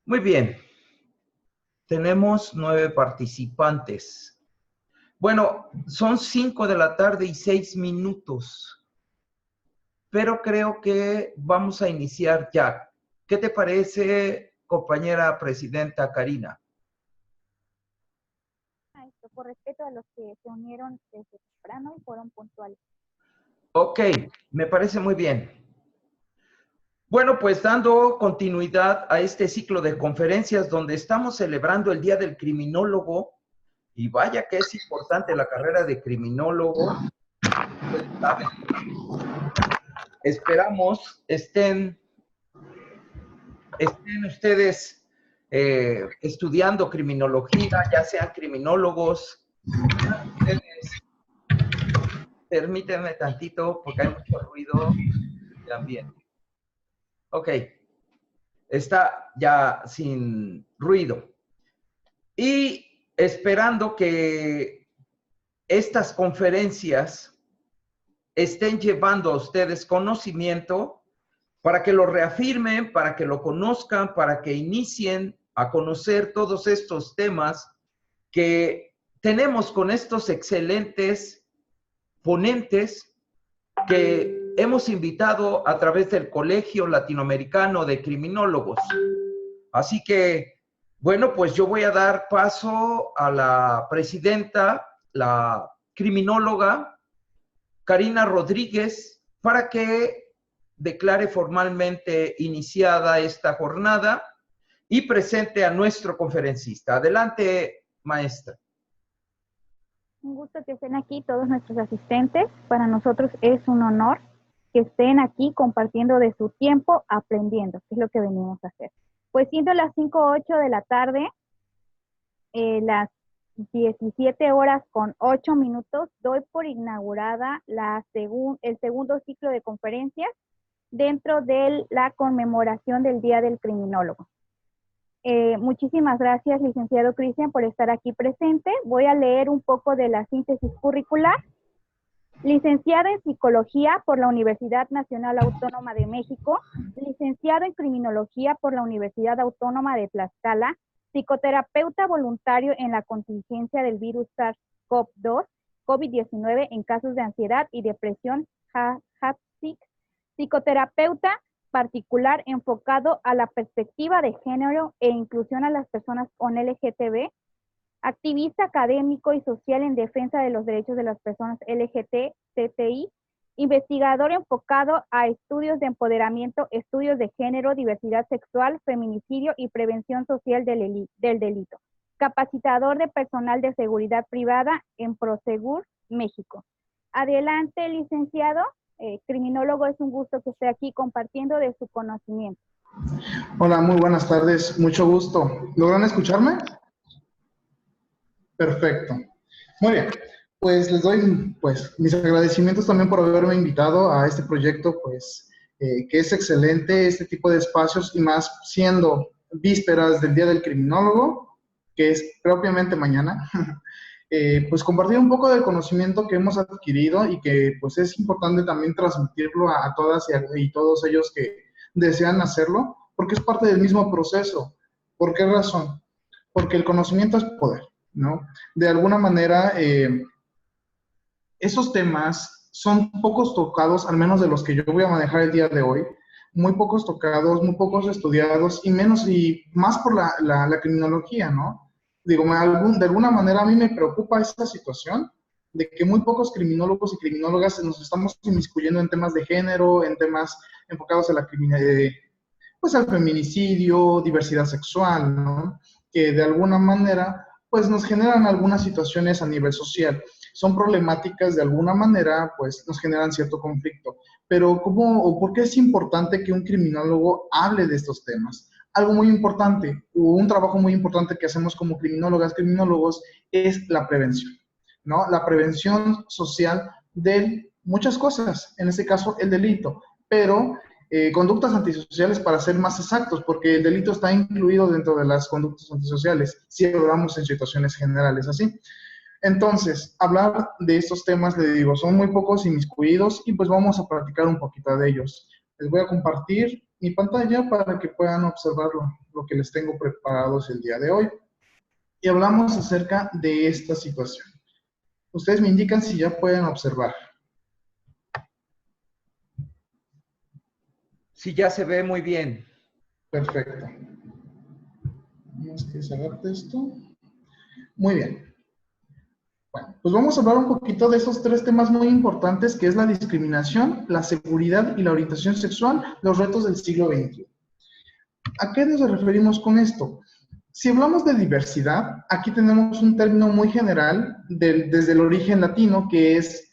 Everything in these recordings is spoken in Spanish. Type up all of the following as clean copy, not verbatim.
Muy bien, tenemos 9 participantes. Bueno, son 5 de la tarde y 6 minutos, pero creo que vamos a iniciar ya. ¿Qué te parece, compañera presidenta Karina? Por respeto a los que se unieron desde temprano y fueron puntuales. Ok, me parece muy bien. Bueno, pues dando continuidad a este ciclo de conferencias donde estamos celebrando el Día del Criminólogo, y vaya que es importante la carrera de criminólogo. Esperamos estén ustedes estudiando criminología, ya sean criminólogos. Permítanme tantito porque hay mucho ruido de ambiente. Ok, está ya sin ruido. Y esperando que estas conferencias estén llevando a ustedes conocimiento para que lo reafirmen, para que lo conozcan, para que inicien a conocer todos estos temas que tenemos con estos excelentes ponentes que hemos invitado a través del Colegio Latinoamericano de Criminólogos. Así que, bueno, pues yo voy a dar paso a la presidenta, la criminóloga Karina Rodríguez, para que declare formalmente iniciada esta jornada y presente a nuestro conferencista. Adelante, maestra. Un gusto que estén aquí todos nuestros asistentes. Para nosotros es un honor que estén aquí compartiendo de su tiempo, aprendiendo, que es lo que venimos a hacer. Pues siendo las 5:08 de la tarde, las 17:08, doy por inaugurada el segundo ciclo de conferencias dentro de la conmemoración del Día del Criminólogo. Muchísimas gracias, licenciado Cristian, por estar aquí presente. Voy a leer un poco de la síntesis curricular. Licenciado en Psicología por la Universidad Nacional Autónoma de México, licenciado en Criminología por la Universidad Autónoma de Tlaxcala, psicoterapeuta voluntario en la contingencia del virus SARS-CoV-2, COVID-19 en casos de ansiedad y depresión, HAPSIC, psicoterapeuta particular enfocado a la perspectiva de género e inclusión a las personas con LGTB, activista académico y social en defensa de los derechos de las personas LGTBI, investigador enfocado a estudios de empoderamiento, estudios de género, diversidad sexual, feminicidio y prevención social del delito, capacitador de personal de seguridad privada en Prosegur, México. Adelante, licenciado. Criminólogo, es un gusto que esté aquí compartiendo de su conocimiento. Hola, muy buenas tardes, mucho gusto. ¿Logran escucharme? Perfecto. Muy bien, pues les doy mis agradecimientos también por haberme invitado a este proyecto, que es excelente este tipo de espacios y más siendo vísperas del Día del Criminólogo, que es propiamente mañana. Pues compartir un poco del conocimiento que hemos adquirido y que pues es importante también transmitirlo a todas y todos ellos que desean hacerlo, porque es parte del mismo proceso. ¿Por qué razón? Porque el conocimiento es poder, ¿no? De alguna manera, esos temas son pocos tocados, al menos de los que yo voy a manejar el día de hoy, muy pocos tocados, muy pocos estudiados, y más por la criminología, ¿no? Digo, de alguna manera a mí me preocupa esta situación de que muy pocos criminólogos y criminólogas nos estamos inmiscuyendo en temas de género, en temas enfocados a la criminalidad, pues al feminicidio, diversidad sexual, ¿no? Que de alguna manera, pues nos generan algunas situaciones a nivel social. Son problemáticas de alguna manera, pues nos generan cierto conflicto. Pero ¿cómo o por qué es importante que un criminólogo hable de estos temas? Algo muy importante, un trabajo muy importante que hacemos como criminólogas, criminólogos, es la prevención, ¿no? La prevención social de muchas cosas, en este caso el delito, pero conductas antisociales para ser más exactos, porque el delito está incluido dentro de las conductas antisociales, si hablamos en situaciones generales así. Entonces, hablar de estos temas, le digo, son muy pocos inmiscuidos y pues vamos a platicar un poquito de ellos. Les voy a compartir mi pantalla para que puedan observarlo lo que les tengo preparados el día de hoy. Y hablamos acerca de esta situación. Ustedes me indican si ya pueden observar. Sí, ya se ve muy bien. Perfecto. Vamos a sacarte esto. Muy bien. Bueno, pues vamos a hablar un poquito de esos tres temas muy importantes, que es la discriminación, la seguridad y la orientación sexual, los retos del siglo XXI. ¿A qué nos referimos con esto? Si hablamos de diversidad, aquí tenemos un término muy general desde el origen latino, que es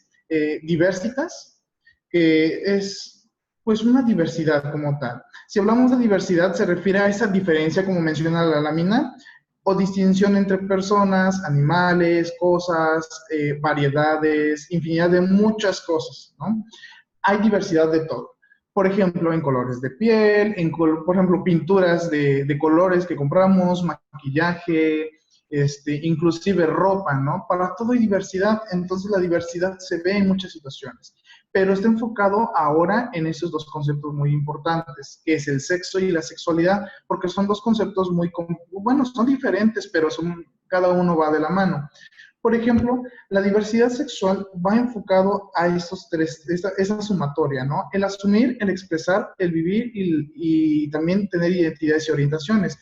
diversitas, que es pues una diversidad como tal. Si hablamos de diversidad, se refiere a esa diferencia, como menciona la lámina, o distinción entre personas, animales, cosas, variedades, infinidad de muchas cosas, ¿no? Hay diversidad de todo. Por ejemplo, en colores de piel, por ejemplo, pinturas de colores que compramos, maquillaje, inclusive ropa, ¿no? Para todo hay diversidad, entonces la diversidad se ve en muchas situaciones. Pero está enfocado ahora en esos dos conceptos muy importantes, que es el sexo y la sexualidad, porque son dos conceptos muy, bueno, son diferentes, pero cada uno va de la mano. Por ejemplo, la diversidad sexual va enfocado a estos tres, esa sumatoria, ¿no? El asumir, el expresar, el vivir y también tener identidades y orientaciones.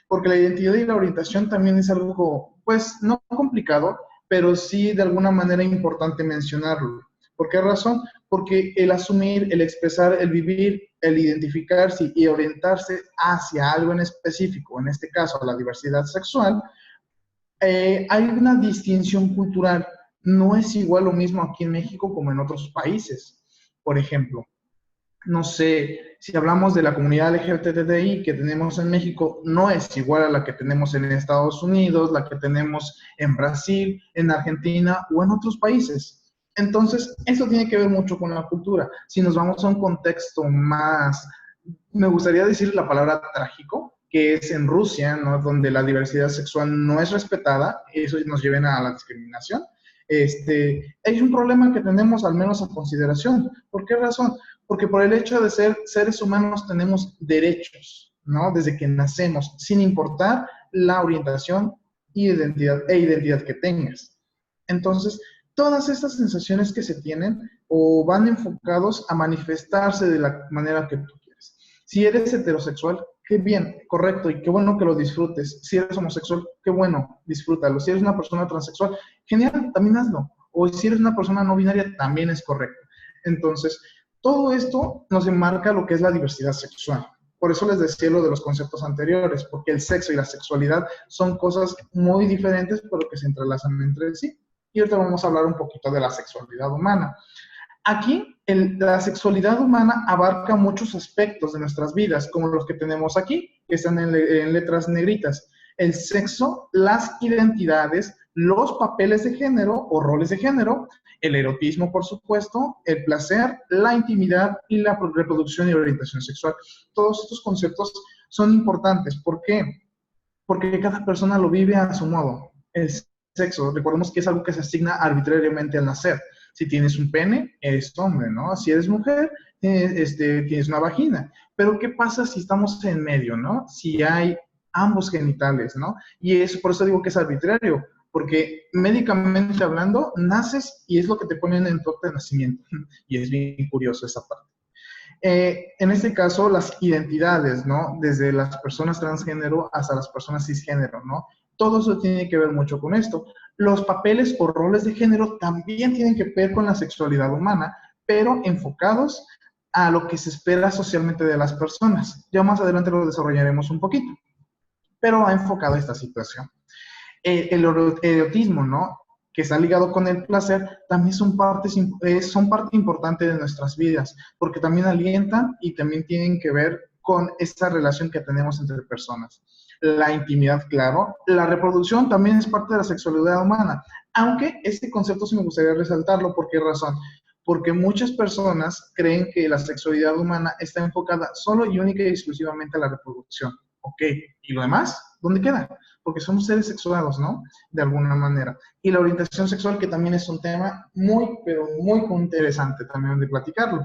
Porque la identidad y la orientación también es algo, pues, no complicado, pero sí de alguna manera importante mencionarlo. ¿Por qué razón? Porque el asumir, el expresar, el vivir, el identificarse y orientarse hacia algo en específico, en este caso la diversidad sexual, hay una distinción cultural. No es igual lo mismo aquí en México como en otros países. Por ejemplo, no sé, si hablamos de la comunidad LGBTI que tenemos en México, no es igual a la que tenemos en Estados Unidos, la que tenemos en Brasil, en Argentina o en otros países. Entonces, eso tiene que ver mucho con la cultura. Si nos vamos a un contexto más, me gustaría decir la palabra trágico, que es en Rusia, ¿no? Donde la diversidad sexual no es respetada, eso nos lleva a la discriminación. Es un problema que tenemos al menos a consideración. ¿Por qué razón? Porque por el hecho de ser seres humanos tenemos derechos, ¿no? Desde que nacemos, sin importar la orientación e identidad que tengas. Entonces, todas estas sensaciones que se tienen o van enfocados a manifestarse de la manera que tú quieres. Si eres heterosexual, qué bien, correcto, y qué bueno que lo disfrutes. Si eres homosexual, qué bueno, disfrútalo. Si eres una persona transexual, genial, también hazlo. O si eres una persona no binaria, también es correcto. Entonces, todo esto nos enmarca lo que es la diversidad sexual. Por eso les decía lo de los conceptos anteriores, porque el sexo y la sexualidad son cosas muy diferentes, pero que se entrelazan entre sí. Y ahorita vamos a hablar un poquito de la sexualidad humana. Aquí, la sexualidad humana abarca muchos aspectos de nuestras vidas, como los que tenemos aquí, que están en letras negritas. El sexo, las identidades, los papeles de género o roles de género, el erotismo, por supuesto, el placer, la intimidad y la reproducción y orientación sexual. Todos estos conceptos son importantes. ¿Por qué? Porque cada persona lo vive a su modo. El sexo, recordemos que es algo que se asigna arbitrariamente al nacer. Si tienes un pene, eres hombre, ¿no? Si eres mujer, tienes una vagina. Pero ¿qué pasa si estamos en medio, ¿no? Si hay ambos genitales, ¿no? Y eso, por eso digo que es arbitrario, porque médicamente hablando, naces y es lo que te ponen en tu acta de nacimiento. Y es bien curioso esa parte. En este caso, las identidades, ¿no? Desde las personas transgénero hasta las personas cisgénero, ¿no? Todo eso tiene que ver mucho con esto. Los papeles o roles de género también tienen que ver con la sexualidad humana, pero enfocados a lo que se espera socialmente de las personas. Ya más adelante lo desarrollaremos un poquito, pero ha enfocado a esta situación. El erotismo, ¿no? Que está ligado con el placer, también son parte importante de nuestras vidas, porque también alientan y también tienen que ver con esta relación que tenemos entre personas. La intimidad, claro. La reproducción también es parte de la sexualidad humana, aunque este concepto sí me gustaría resaltarlo. ¿Por qué razón? Porque muchas personas creen que la sexualidad humana está enfocada solo y única y exclusivamente a la reproducción. Ok, ¿y lo demás? ¿Dónde queda? Porque somos seres sexuados, ¿no? De alguna manera. Y la orientación sexual, que también es un tema muy, pero muy interesante también de platicarlo.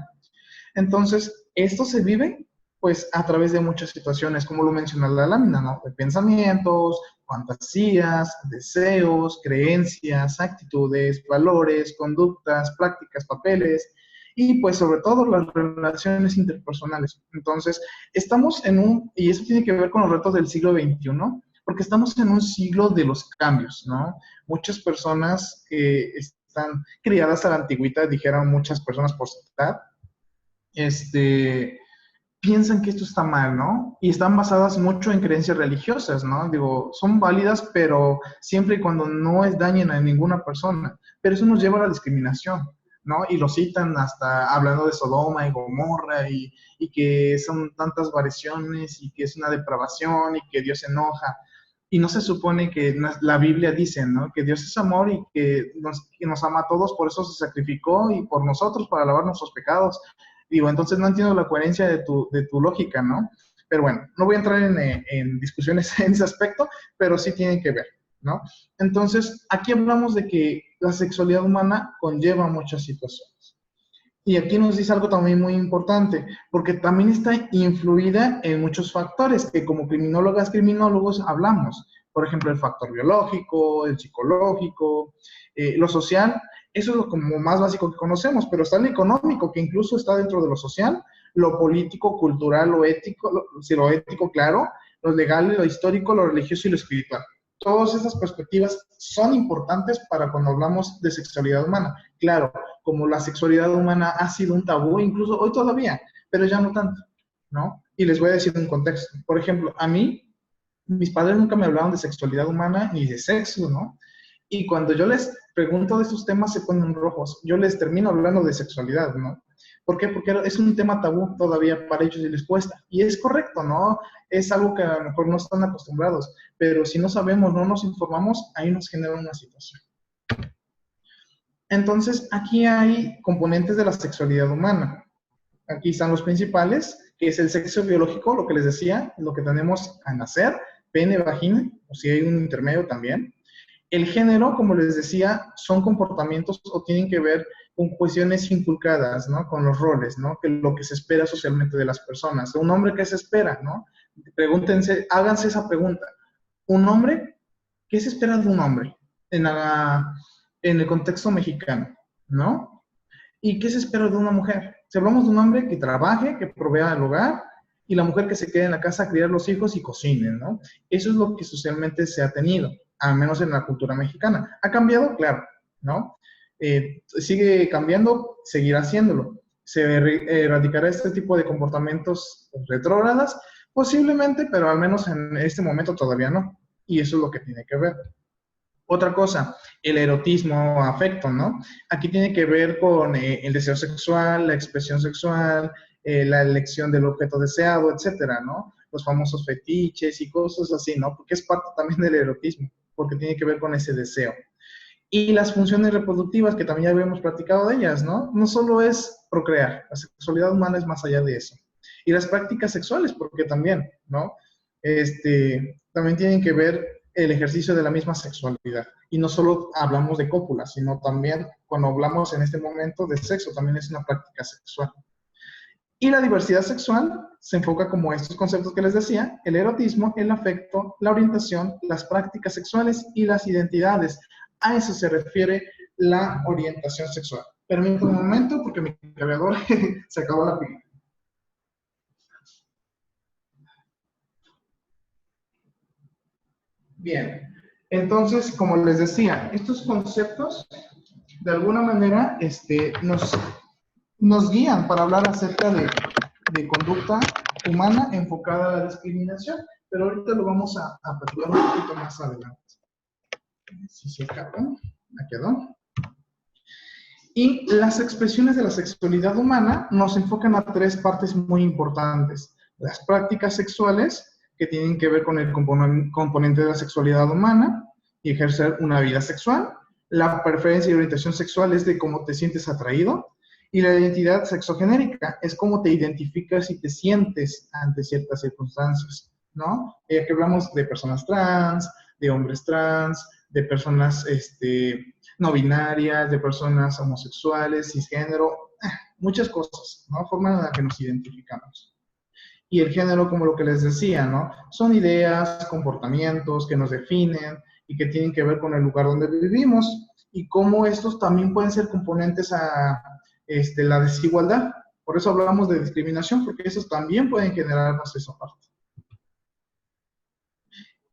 Entonces, esto se vive pues a través de muchas situaciones, como lo menciona la lámina, ¿no? De pensamientos, fantasías, deseos, creencias, actitudes, valores, conductas, prácticas, papeles y pues sobre todo las relaciones interpersonales. Entonces, estamos en y eso tiene que ver con los retos del siglo XXI, porque estamos en un siglo de los cambios, ¿no? Muchas personas están criadas a la antigüedad, dijeron muchas personas por citar, piensan que esto está mal, ¿no? Y están basadas mucho en creencias religiosas, ¿no? Digo, son válidas, pero siempre y cuando no dañen a ninguna persona. Pero eso nos lleva a la discriminación, ¿no? Y lo citan hasta hablando de Sodoma y Gomorra y que son tantas variaciones y que es una depravación y que Dios se enoja. Y no se supone que la Biblia dice, ¿no? Que Dios es amor y que nos ama a todos, por eso se sacrificó y por nosotros, para lavar nuestros pecados. Digo, entonces no entiendo la coherencia de tu lógica, ¿no? Pero bueno, no voy a entrar en discusiones en ese aspecto, pero sí tienen que ver, ¿no? Entonces, aquí hablamos de que la sexualidad humana conlleva muchas situaciones. Y aquí nos dice algo también muy importante, porque también está influida en muchos factores que como criminólogas, criminólogos hablamos. Por ejemplo, el factor biológico, el psicológico, lo social. Eso es lo como más básico que conocemos, pero está el económico, que incluso está dentro de lo social, lo político, cultural, lo ético, lo ético, claro, lo legal, lo histórico, lo religioso y lo espiritual. Todas estas perspectivas son importantes para cuando hablamos de sexualidad humana. Claro, como la sexualidad humana ha sido un tabú, incluso hoy todavía, pero ya no tanto, ¿no? Y les voy a decir un contexto. Por ejemplo, a mí, mis padres nunca me hablaron de sexualidad humana ni de sexo, ¿no? Y cuando yo les pregunto de estos temas se ponen rojos. Yo les termino hablando de sexualidad, ¿no? ¿Por qué? Porque es un tema tabú todavía para ellos y les cuesta. Y es correcto, ¿no? Es algo que a lo mejor no están acostumbrados. Pero si no sabemos, no nos informamos, ahí nos genera una situación. Entonces, aquí hay componentes de la sexualidad humana. Aquí están los principales, que es el sexo biológico, lo que les decía, lo que tenemos al nacer, pene, vagina, o si hay un intermedio también. El género, como les decía, son comportamientos o tienen que ver con cuestiones inculcadas, ¿no? Con los roles, ¿no? Que lo que se espera socialmente de las personas. De un hombre, ¿qué se espera, no? Pregúntense, háganse esa pregunta. ¿Un hombre? ¿Qué se espera de un hombre en el contexto mexicano, no? ¿Y qué se espera de una mujer? Si hablamos de un hombre que trabaje, que provea el hogar, y la mujer que se quede en la casa a criar los hijos y cocine, ¿no? Eso es lo que socialmente se ha tenido, al menos en la cultura mexicana. ¿Ha cambiado? Claro, ¿no? Sigue cambiando, seguirá haciéndolo. ¿Se erradicará este tipo de comportamientos retrógradas? Posiblemente, pero al menos en este momento todavía no. Y eso es lo que tiene que ver. Otra cosa, el erotismo, afecto, ¿no? Aquí tiene que ver con el deseo sexual, la expresión sexual, la elección del objeto deseado, etcétera, ¿no? Los famosos fetiches y cosas así, ¿no? Porque es parte también del erotismo, porque tiene que ver con ese deseo. Y las funciones reproductivas, que también ya habíamos platicado de ellas, ¿no? No solo es procrear, la sexualidad humana es más allá de eso. Y las prácticas sexuales, porque también, ¿no? También tienen que ver el ejercicio de la misma sexualidad. Y no solo hablamos de cópula, sino también cuando hablamos en este momento de sexo, también es una práctica sexual. Y la diversidad sexual se enfoca como estos conceptos que les decía, el erotismo, el afecto, la orientación, las prácticas sexuales y las identidades. A eso se refiere la orientación sexual. Permítanme un momento porque mi cargador se acabó la pila. Bien, entonces, como les decía, estos conceptos de alguna manera nos guían para hablar acerca de conducta humana enfocada a la discriminación, pero ahorita lo vamos a platicar un poquito más adelante. Si se acabó, me quedó. Y las expresiones de la sexualidad humana nos enfocan a tres partes muy importantes. Las prácticas sexuales, que tienen que ver con el componente de la sexualidad humana y ejercer una vida sexual. La preferencia y orientación sexual es de cómo te sientes atraído. Y la identidad sexogenérica es cómo te identificas y te sientes ante ciertas circunstancias, ¿no? Que hablamos de personas trans, de hombres trans, de personas no binarias, de personas homosexuales, cisgénero, muchas cosas, ¿no? Forma en la que nos identificamos. Y el género, como lo que les decía, ¿no? Son ideas, comportamientos que nos definen y que tienen que ver con el lugar donde vivimos y cómo estos también pueden ser componentes a la desigualdad. Por eso hablamos de discriminación, porque esos también pueden generarnos esa parte.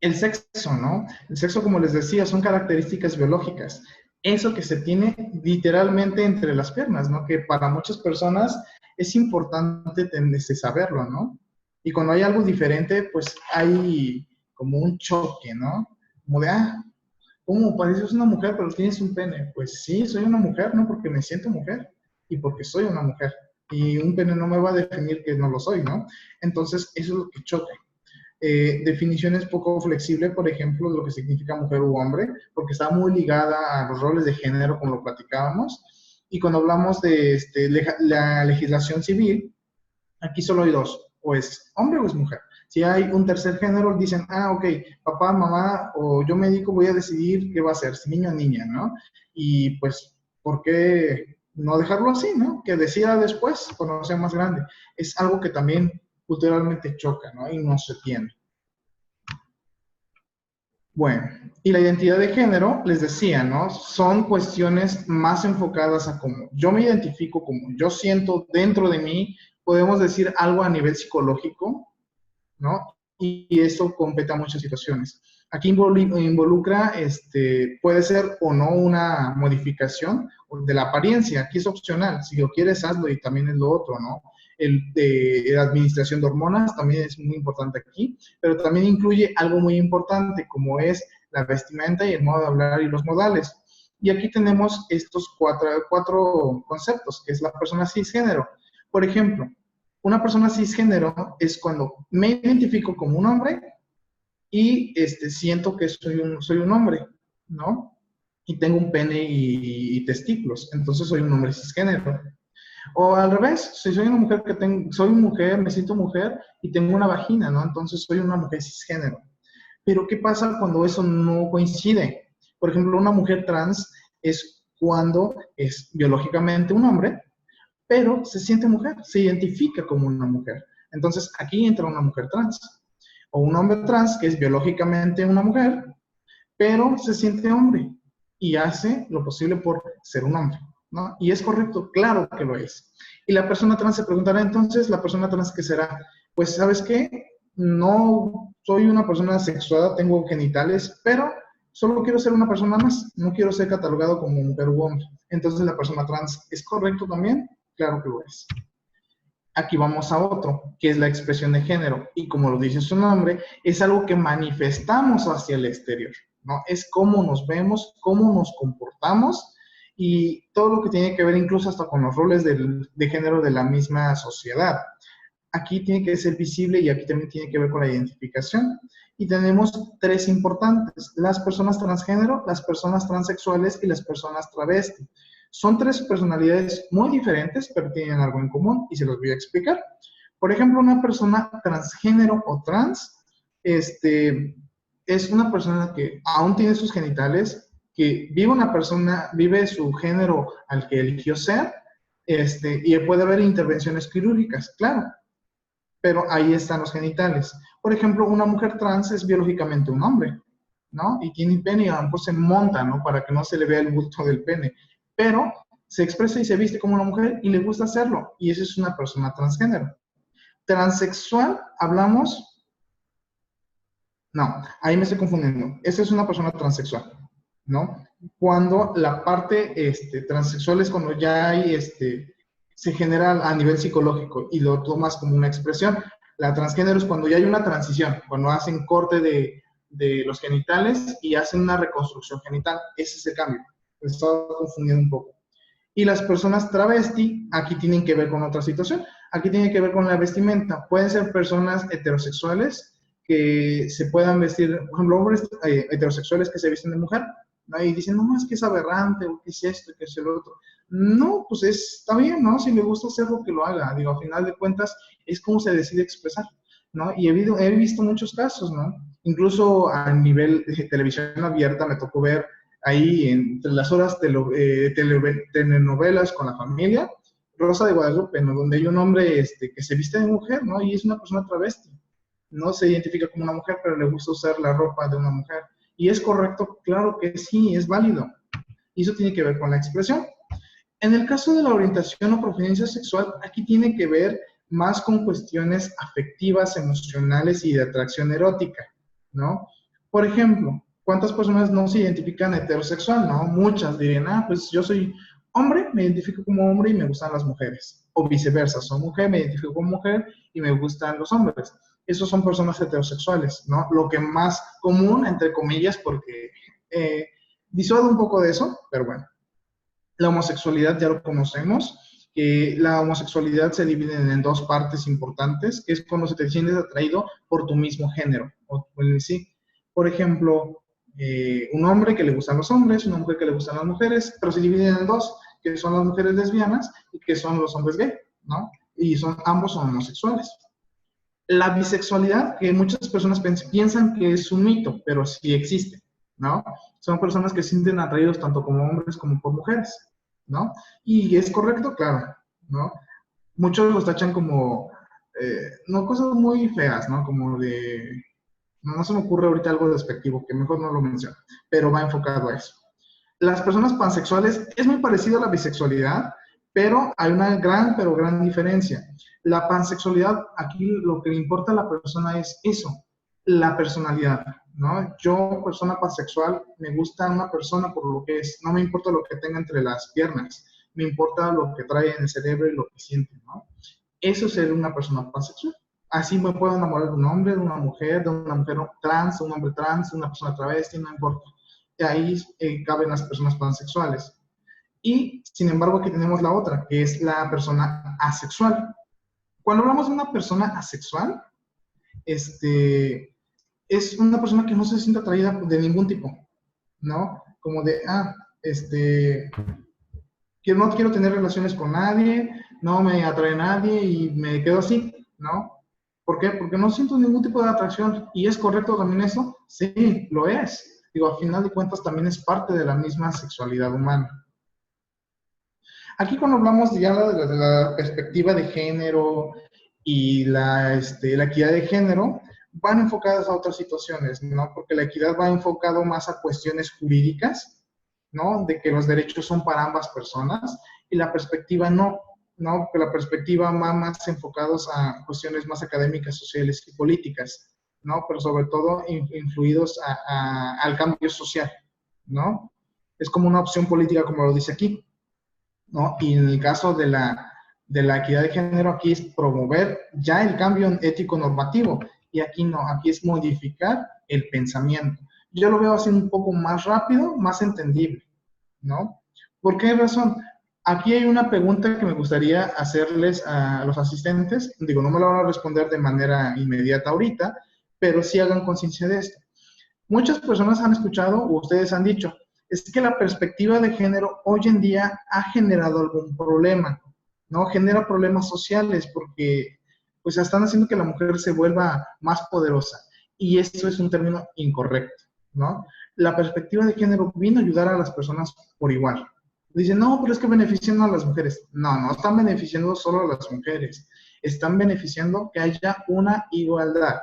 El sexo, ¿no? El sexo, como les decía, son características biológicas. Eso que se tiene literalmente entre las piernas, ¿no? Que para muchas personas es importante saberlo, ¿no? Y cuando hay algo diferente, pues hay como un choque, ¿no? Como de, ¿cómo? Pareces una mujer, pero tienes un pene. Pues sí, soy una mujer, ¿no? Porque me siento mujer y porque soy una mujer. Y un pene no me va a definir que no lo soy, ¿no? Entonces, eso es lo que choca. Definiciones poco flexibles, por ejemplo, de lo que significa mujer u hombre, porque está muy ligada a los roles de género, como lo platicábamos. Y cuando hablamos de la legislación civil, aquí solo hay dos, o es hombre o es mujer. Si hay un tercer género, dicen, ok, papá, mamá, o yo médico voy a decidir qué va a ser, si niño o niña, ¿no? Y pues, ¿por qué no dejarlo así, no? Que decida después, cuando sea más grande. Es algo que también culturalmente choca, ¿no? Y no se tiene. Bueno, y la identidad de género, les decía, ¿no? Son cuestiones más enfocadas a cómo yo me identifico, cómo yo siento dentro de mí, podemos decir algo a nivel psicológico, ¿no? Y eso compete a muchas situaciones. Aquí involucra, puede ser o no una modificación de la apariencia, aquí es opcional, si lo quieres hazlo y también es lo otro, ¿no? La administración de hormonas también es muy importante aquí, pero también incluye algo muy importante como es la vestimenta y el modo de hablar y los modales. Y aquí tenemos estos cuatro conceptos, que es la persona cisgénero. Por ejemplo, una persona cisgénero es cuando me identifico como un hombre y siento que soy un hombre, ¿no? Y tengo un pene y testículos, entonces soy un hombre cisgénero. O al revés, si soy una mujer soy mujer, me siento mujer y tengo una vagina, ¿no? Entonces soy una mujer cisgénero. Pero ¿qué pasa cuando eso no coincide? Por ejemplo, una mujer trans es cuando es biológicamente un hombre, pero se siente mujer, se identifica como una mujer. Entonces, aquí entra una mujer trans. O un hombre trans que es biológicamente una mujer, pero se siente hombre y hace lo posible por ser un hombre, ¿no? Y es correcto, claro que lo es. Y la persona trans se preguntará entonces, ¿la persona trans qué será? Pues, ¿sabes qué? No soy una persona sexuada, tengo genitales, pero solo quiero ser una persona más, no quiero ser catalogado como mujer u hombre. Entonces, ¿la persona trans es correcto también? Claro que lo es. Aquí vamos a otro, que es la expresión de género. Y como lo dice su nombre, es algo que manifestamos hacia el exterior, ¿no? Es cómo nos vemos, cómo nos comportamos y todo lo que tiene que ver incluso hasta con los roles de género de la misma sociedad. Aquí tiene que ser visible y aquí también tiene que ver con la identificación. Y tenemos tres importantes, las personas transgénero, las personas transexuales y las personas travesti. Son tres personalidades muy diferentes, pero tienen algo en común y se los voy a explicar. Por ejemplo, una persona transgénero o trans, es una persona que aún tiene sus genitales, que vive su género al que eligió ser, y puede haber intervenciones quirúrgicas, claro, pero ahí están los genitales. Por ejemplo, una mujer trans es biológicamente un hombre, ¿no? Y tiene pene y a lo mejor se monta, ¿no? Para que no se le vea el bulto del pene. Pero se expresa y se viste como una mujer y le gusta hacerlo. Y esa es una persona transgénero. Transexual, hablamos... No, ahí me estoy confundiendo. Esa es una persona transexual, ¿no? Cuando la parte transexual es cuando ya hay, se genera a nivel psicológico y lo tomas como una expresión. La transgénero es cuando ya hay una transición, cuando hacen corte de los genitales y hacen una reconstrucción genital. Ese es el cambio. Me estaba confundiendo un poco. Y las personas travesti, aquí tienen que ver con otra situación. Aquí tiene que ver con la vestimenta. Pueden ser personas heterosexuales que se puedan vestir, por ejemplo, hombres heterosexuales que se visten de mujer, ¿no? Y dicen, no, es que es aberrante, o qué es esto, qué es el otro. No, pues está bien, ¿no? Si le gusta hacerlo, que lo haga. Digo, a final de cuentas, es como se decide expresar, ¿no? Y he visto muchos casos, ¿no? Incluso a nivel de televisión abierta me tocó ver ahí entre las horas telenovelas con la familia, Rosa de Guadalupe, ¿no? Donde hay un hombre que se viste de mujer, ¿no? Y es una persona travesti. No se identifica como una mujer, pero le gusta usar la ropa de una mujer. ¿Y es correcto? Claro que sí, es válido. Y eso tiene que ver con la expresión. En el caso de la orientación o preferencia sexual, aquí tiene que ver más con cuestiones afectivas, emocionales y de atracción erótica, ¿no? Por ejemplo, ¿cuántas personas no se identifican heterosexual, no? Muchas dirían, pues yo soy hombre, me identifico como hombre y me gustan las mujeres. O viceversa, soy mujer, me identifico como mujer y me gustan los hombres. Esos son personas heterosexuales, ¿no? Lo que más común, entre comillas, porque disuado un poco de eso, pero bueno. La homosexualidad ya lo conocemos, que la homosexualidad se divide en dos partes importantes, que es cuando se te sientes atraído por tu mismo género, o en sí. Por ejemplo, un hombre que le gustan los hombres, una mujer que le gustan las mujeres, pero se dividen en dos, que son las mujeres lesbianas y que son los hombres gay, ¿no? Y ambos son homosexuales. La bisexualidad, que muchas personas piensan que es un mito, pero sí existe, ¿no? Son personas que se sienten atraídos tanto como hombres como por mujeres, ¿no? Y es correcto, claro, ¿no? Muchos los tachan como, no, cosas muy feas, ¿no? Como de, no se me ocurre ahorita algo despectivo, que mejor no lo menciono, pero va enfocado a eso. Las personas pansexuales es muy parecido a la bisexualidad, pero hay una gran diferencia. La pansexualidad, aquí lo que le importa a la persona es eso, la personalidad, ¿no? Yo, persona pansexual, me gusta una persona por lo que es, no me importa lo que tenga entre las piernas, me importa lo que trae en el cerebro y lo que siente, ¿no? Eso es ser una persona pansexual. Así me puedo enamorar de un hombre, de una mujer trans, de un hombre trans, de una persona travesti, no importa. Y ahí caben las personas pansexuales. Y, sin embargo, aquí tenemos la otra, que es la persona asexual. Cuando hablamos de una persona asexual, es una persona que no se siente atraída de ningún tipo, ¿no? Como de, que no quiero tener relaciones con nadie, no me atrae nadie y me quedo así, ¿no? ¿Por qué? Porque no siento ningún tipo de atracción. ¿Y es correcto también eso? Sí, lo es. Digo, al final de cuentas también es parte de la misma sexualidad humana. Aquí cuando hablamos ya de la perspectiva de género y la equidad de género, van enfocadas a otras situaciones, ¿no? Porque la equidad va enfocado más a cuestiones jurídicas, ¿no? De que los derechos son para ambas personas, y la perspectiva no, ¿no? Que la perspectiva va más enfocados a cuestiones más académicas, sociales y políticas, ¿no? Pero sobre todo influidos al cambio social, ¿no? Es como una opción política, como lo dice aquí, ¿no? Y en el caso de la equidad de género, aquí es promover ya el cambio ético normativo, y aquí no, aquí es modificar el pensamiento. Yo lo veo así un poco más rápido, más entendible, ¿no? ¿Por qué razón? Aquí hay una pregunta que me gustaría hacerles a los asistentes. Digo, no me la van a responder de manera inmediata ahorita, pero sí hagan conciencia de esto. Muchas personas han escuchado, o ustedes han dicho, es que la perspectiva de género hoy en día ha generado algún problema, ¿no? Genera problemas sociales porque pues están haciendo que la mujer se vuelva más poderosa, y eso es un término incorrecto, ¿no? La perspectiva de género vino a ayudar a las personas por igual. Dicen, no, pero es que benefician a las mujeres. No, no están beneficiando solo a las mujeres, están beneficiando que haya una igualdad.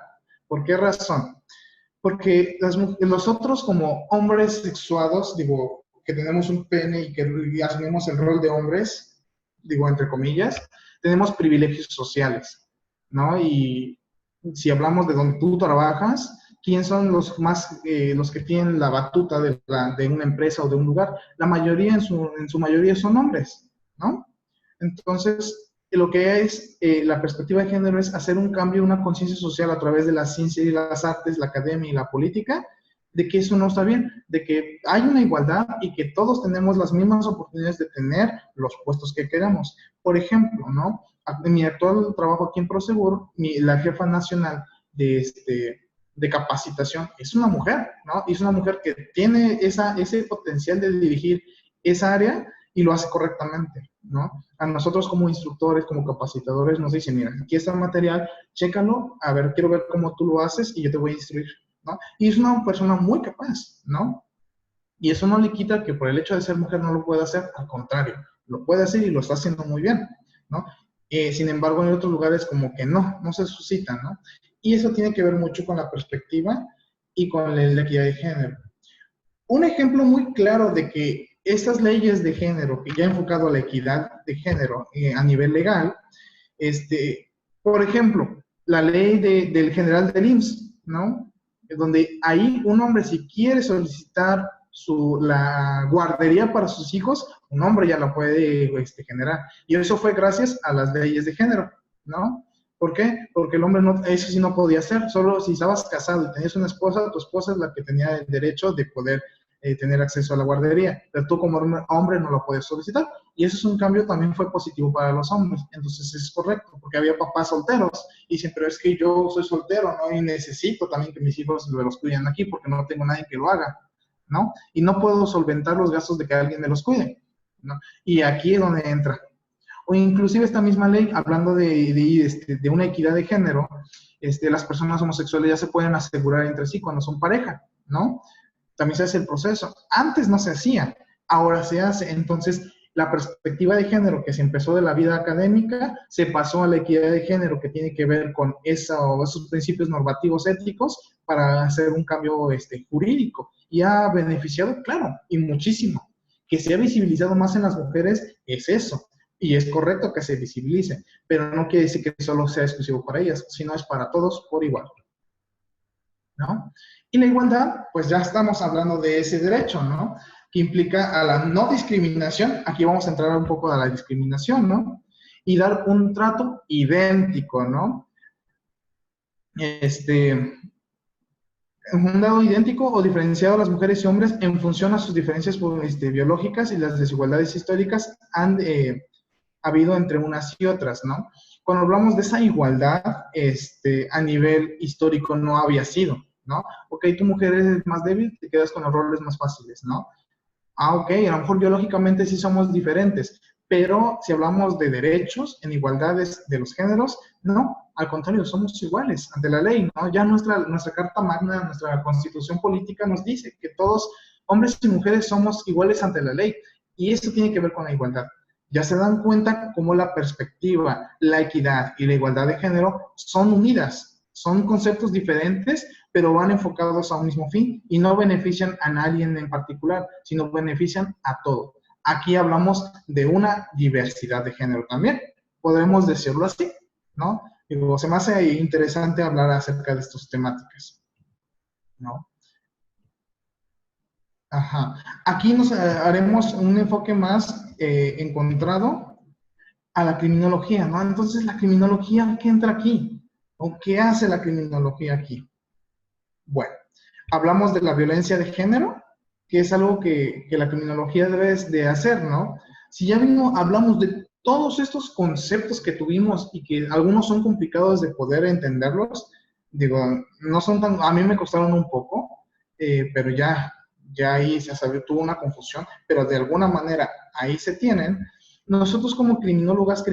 ¿Por qué razón? Porque nosotros como hombres sexuados, digo, que tenemos un pene y que asumimos el rol de hombres, digo, entre comillas, tenemos privilegios sociales, ¿no? Y si hablamos de donde tú trabajas, ¿quién son los que tienen la batuta de una empresa o de un lugar? La mayoría, en su mayoría son hombres, ¿no? Entonces, lo que es la perspectiva de género es hacer un cambio, una conciencia social a través de la ciencia y las artes, la academia y la política, de que eso no está bien, de que hay una igualdad y que todos tenemos las mismas oportunidades de tener los puestos que queramos. Por ejemplo, ¿no? En mi actual trabajo aquí en Prosegur, la jefa nacional de capacitación es una mujer, ¿no? Y es una mujer que tiene ese potencial de dirigir esa área y lo hace correctamente, ¿no? A nosotros como instructores, como capacitadores, nos dicen, mira, aquí está el material, chécalo, a ver, quiero ver cómo tú lo haces y yo te voy a instruir, ¿no? Y es una persona muy capaz, ¿no? Y eso no le quita que por el hecho de ser mujer no lo pueda hacer, al contrario, lo puede hacer y lo está haciendo muy bien. ¿no? Sin embargo, en otros lugares como que no se suscita, ¿no? Y eso tiene que ver mucho con la perspectiva y con la equidad de género. Un ejemplo muy claro de que estas leyes de género, que ya han enfocado a la equidad de género a nivel legal, por ejemplo, la ley del general del IMSS, ¿no? Donde ahí un hombre, si quiere solicitar la guardería para sus hijos, un hombre ya la puede generar. Y eso fue gracias a las leyes de género, ¿no? ¿Por qué? Porque el hombre eso sí no podía hacer. Solo si estabas casado y tenías una esposa, tu esposa es la que tenía el derecho de poder tener acceso a la guardería. Pero tú como hombre no lo puedes solicitar. Y eso es un cambio, también fue positivo para los hombres. Entonces es correcto, porque había papás solteros. Y dicen, pero es que yo soy soltero, ¿no? Y necesito también que mis hijos me los cuiden aquí porque no tengo nadie que lo haga, ¿no? Y no puedo solventar los gastos de que alguien me los cuide, ¿no? Y aquí es donde entra. O inclusive esta misma ley, hablando de una equidad de género, las personas homosexuales ya se pueden asegurar entre sí cuando son pareja, ¿no? También se hace el proceso. Antes no se hacía, ahora se hace. Entonces, la perspectiva de género que se empezó de la vida académica se pasó a la equidad de género, que tiene que ver con esos principios normativos éticos para hacer un cambio jurídico. Y ha beneficiado, claro, y muchísimo. Que se ha visibilizado más en las mujeres es eso. Y es correcto que se visibilice, pero no quiere decir que solo sea exclusivo para ellas, sino es para todos por igual, ¿no? Y la igualdad, pues ya estamos hablando de ese derecho, ¿no? Que implica a la no discriminación. Aquí vamos a entrar un poco a la discriminación, ¿no? Y dar un trato idéntico, ¿no? Un dado idéntico o diferenciado a las mujeres y hombres en función a sus diferencias biológicas y las desigualdades históricas han habido entre unas y otras, ¿no? Cuando hablamos de esa igualdad, a nivel histórico no había sido, ¿no? Ok, tu mujer es más débil, te quedas con los roles más fáciles, ¿no? Ah, ok, a lo mejor biológicamente sí somos diferentes, pero si hablamos de derechos en igualdades de los géneros, no, al contrario, somos iguales ante la ley, ¿no? Ya nuestra Carta Magna, nuestra Constitución Política nos dice que todos, hombres y mujeres, somos iguales ante la ley, y eso tiene que ver con la igualdad. Ya se dan cuenta cómo la perspectiva, la equidad y la igualdad de género son unidas, son conceptos diferentes, pero van enfocados a un mismo fin y no benefician a nadie en particular, sino benefician a todo. Aquí hablamos de una diversidad de género también, podemos decirlo así, ¿no? Digo, se me hace interesante hablar acerca de estas temáticas, ¿no? Ajá. Aquí nos haremos un enfoque más encontrado a la criminología, ¿no? Entonces, la criminología, ¿qué entra aquí? ¿O qué hace la criminología aquí? Bueno, hablamos de la violencia de género, que es algo que la criminología debe de hacer, ¿no? Si ya hablamos de todos estos conceptos que tuvimos y que algunos son complicados de poder entenderlos, digo, no son tan, a mí me costaron un poco, pero ya ahí se sabe, tuvo una confusión, pero de alguna manera ahí se tienen. Nosotros como criminólogos,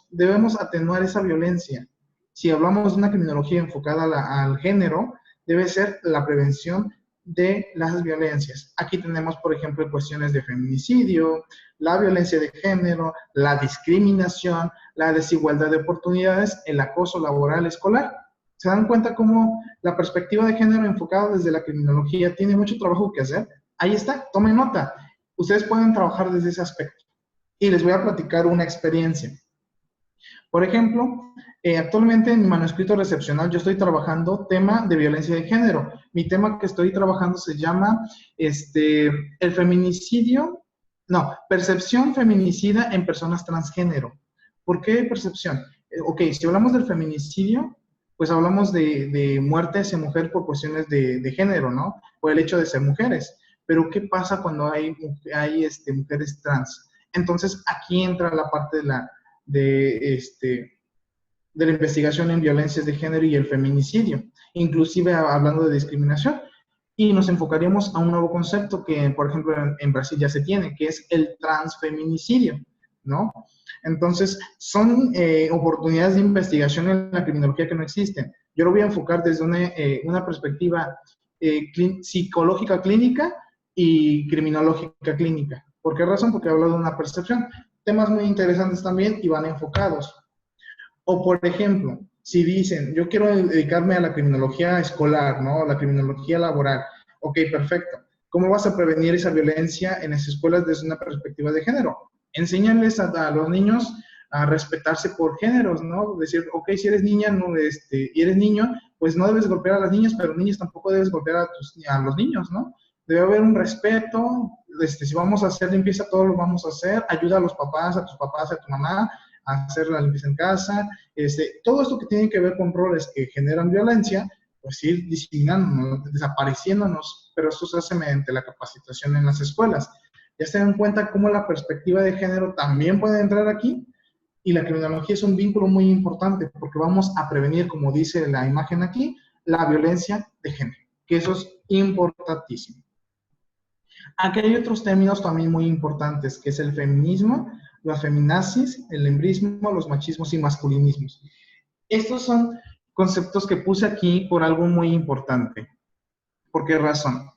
debemos atenuar esa violencia. Si hablamos de una criminología enfocada al género, debe ser la prevención de las violencias. Aquí tenemos, por ejemplo, cuestiones de feminicidio, la violencia de género, la discriminación, la desigualdad de oportunidades, el acoso laboral escolar. ¿Se dan cuenta cómo la perspectiva de género enfocada desde la criminología tiene mucho trabajo que hacer? Ahí está, tomen nota. Ustedes pueden trabajar desde ese aspecto. Y les voy a platicar una experiencia. Por ejemplo, actualmente en mi manuscrito recepcional yo estoy trabajando tema de violencia de género. Mi tema que estoy trabajando se llama el feminicidio, no, percepción feminicida en personas transgénero. ¿Por qué percepción? Ok, si hablamos del feminicidio, pues hablamos de muerte hacia mujer por cuestiones de género, ¿no? Por el hecho de ser mujeres. Pero ¿qué pasa cuando hay mujeres trans? Entonces aquí entra la parte de la investigación en violencias de género y el feminicidio, inclusive hablando de discriminación. Y nos enfocaríamos a un nuevo concepto que, por ejemplo, en Brasil ya se tiene, que es el transfeminicidio, ¿no? Entonces, son oportunidades de investigación en la criminología que no existen. Yo lo voy a enfocar desde una perspectiva psicológica clínica y criminológica clínica. ¿Por qué razón? Porque hablo de una percepción. temas muy interesantes también y van enfocados. O, por ejemplo, si dicen, yo quiero dedicarme a la criminología escolar, ¿no? La criminología laboral. Ok, perfecto. ¿Cómo vas a prevenir esa violencia en las escuelas desde una perspectiva de género? Enséñales a los niños a respetarse por géneros, ¿no? Decir, ok, si eres niña no, y eres niño, pues no debes golpear a las niñas, pero niños tampoco debes golpear a los niños, ¿no? Debe haber un respeto. Si vamos a hacer limpieza, todos lo vamos a hacer. Ayuda a los papás, a tus papás, a tu mamá, a hacer la limpieza en casa. Todo esto que tiene que ver con roles que generan violencia, pues ir discriminándonos, desapareciéndonos, pero esto se hace mediante la capacitación en las escuelas. Ya se dan cuenta cómo la perspectiva de género también puede entrar aquí, y la criminología es un vínculo muy importante porque vamos a prevenir, como dice la imagen aquí, la violencia de género, que eso es importantísimo. Aquí hay otros términos también muy importantes, que es el feminismo, la feminazis, el embrismo, los machismos y masculinismos. Estos son conceptos que puse aquí por algo muy importante. ¿Por qué razón?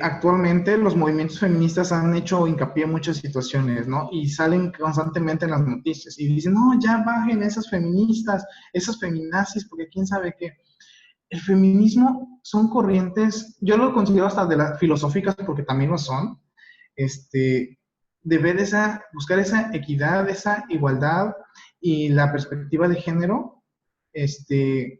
Actualmente los movimientos feministas han hecho hincapié en muchas situaciones, ¿no? Y salen constantemente en las noticias y dicen, no, ya bajen esas feministas, esas feminazis, porque quién sabe qué. El feminismo son corrientes, yo lo considero hasta de las filosóficas, porque también lo son, de ver buscar esa equidad, esa igualdad y la perspectiva de género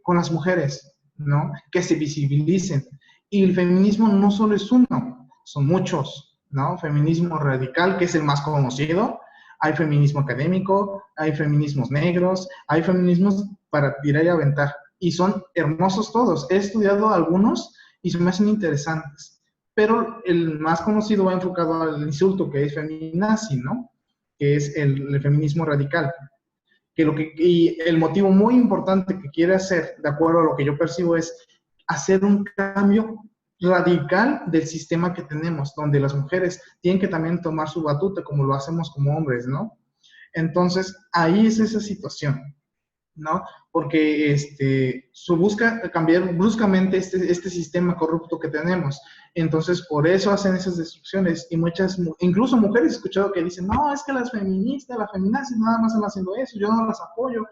con las mujeres, ¿no? Que se visibilicen. Y el feminismo no solo es uno, son muchos, ¿no? Feminismo radical, que es el más conocido, hay feminismo académico, hay feminismos negros, hay feminismos para tirar y aventar, y son hermosos todos. He estudiado algunos y se me hacen interesantes, pero el más conocido va enfocado al insulto, que es feminazi, ¿no? Que es el feminismo radical. Y el motivo muy importante que quiere hacer, de acuerdo a lo que yo percibo, es hacer un cambio radical del sistema que tenemos, donde las mujeres tienen que también tomar su batuta como lo hacemos como hombres, ¿no? Entonces, ahí es esa situación, ¿no? Porque se busca cambiar bruscamente este sistema corrupto que tenemos. Entonces, por eso hacen esas destrucciones. Y muchas, incluso mujeres he escuchado que dicen, no, es que las feministas, las feminazis nada más están haciendo eso, yo no las apoyo.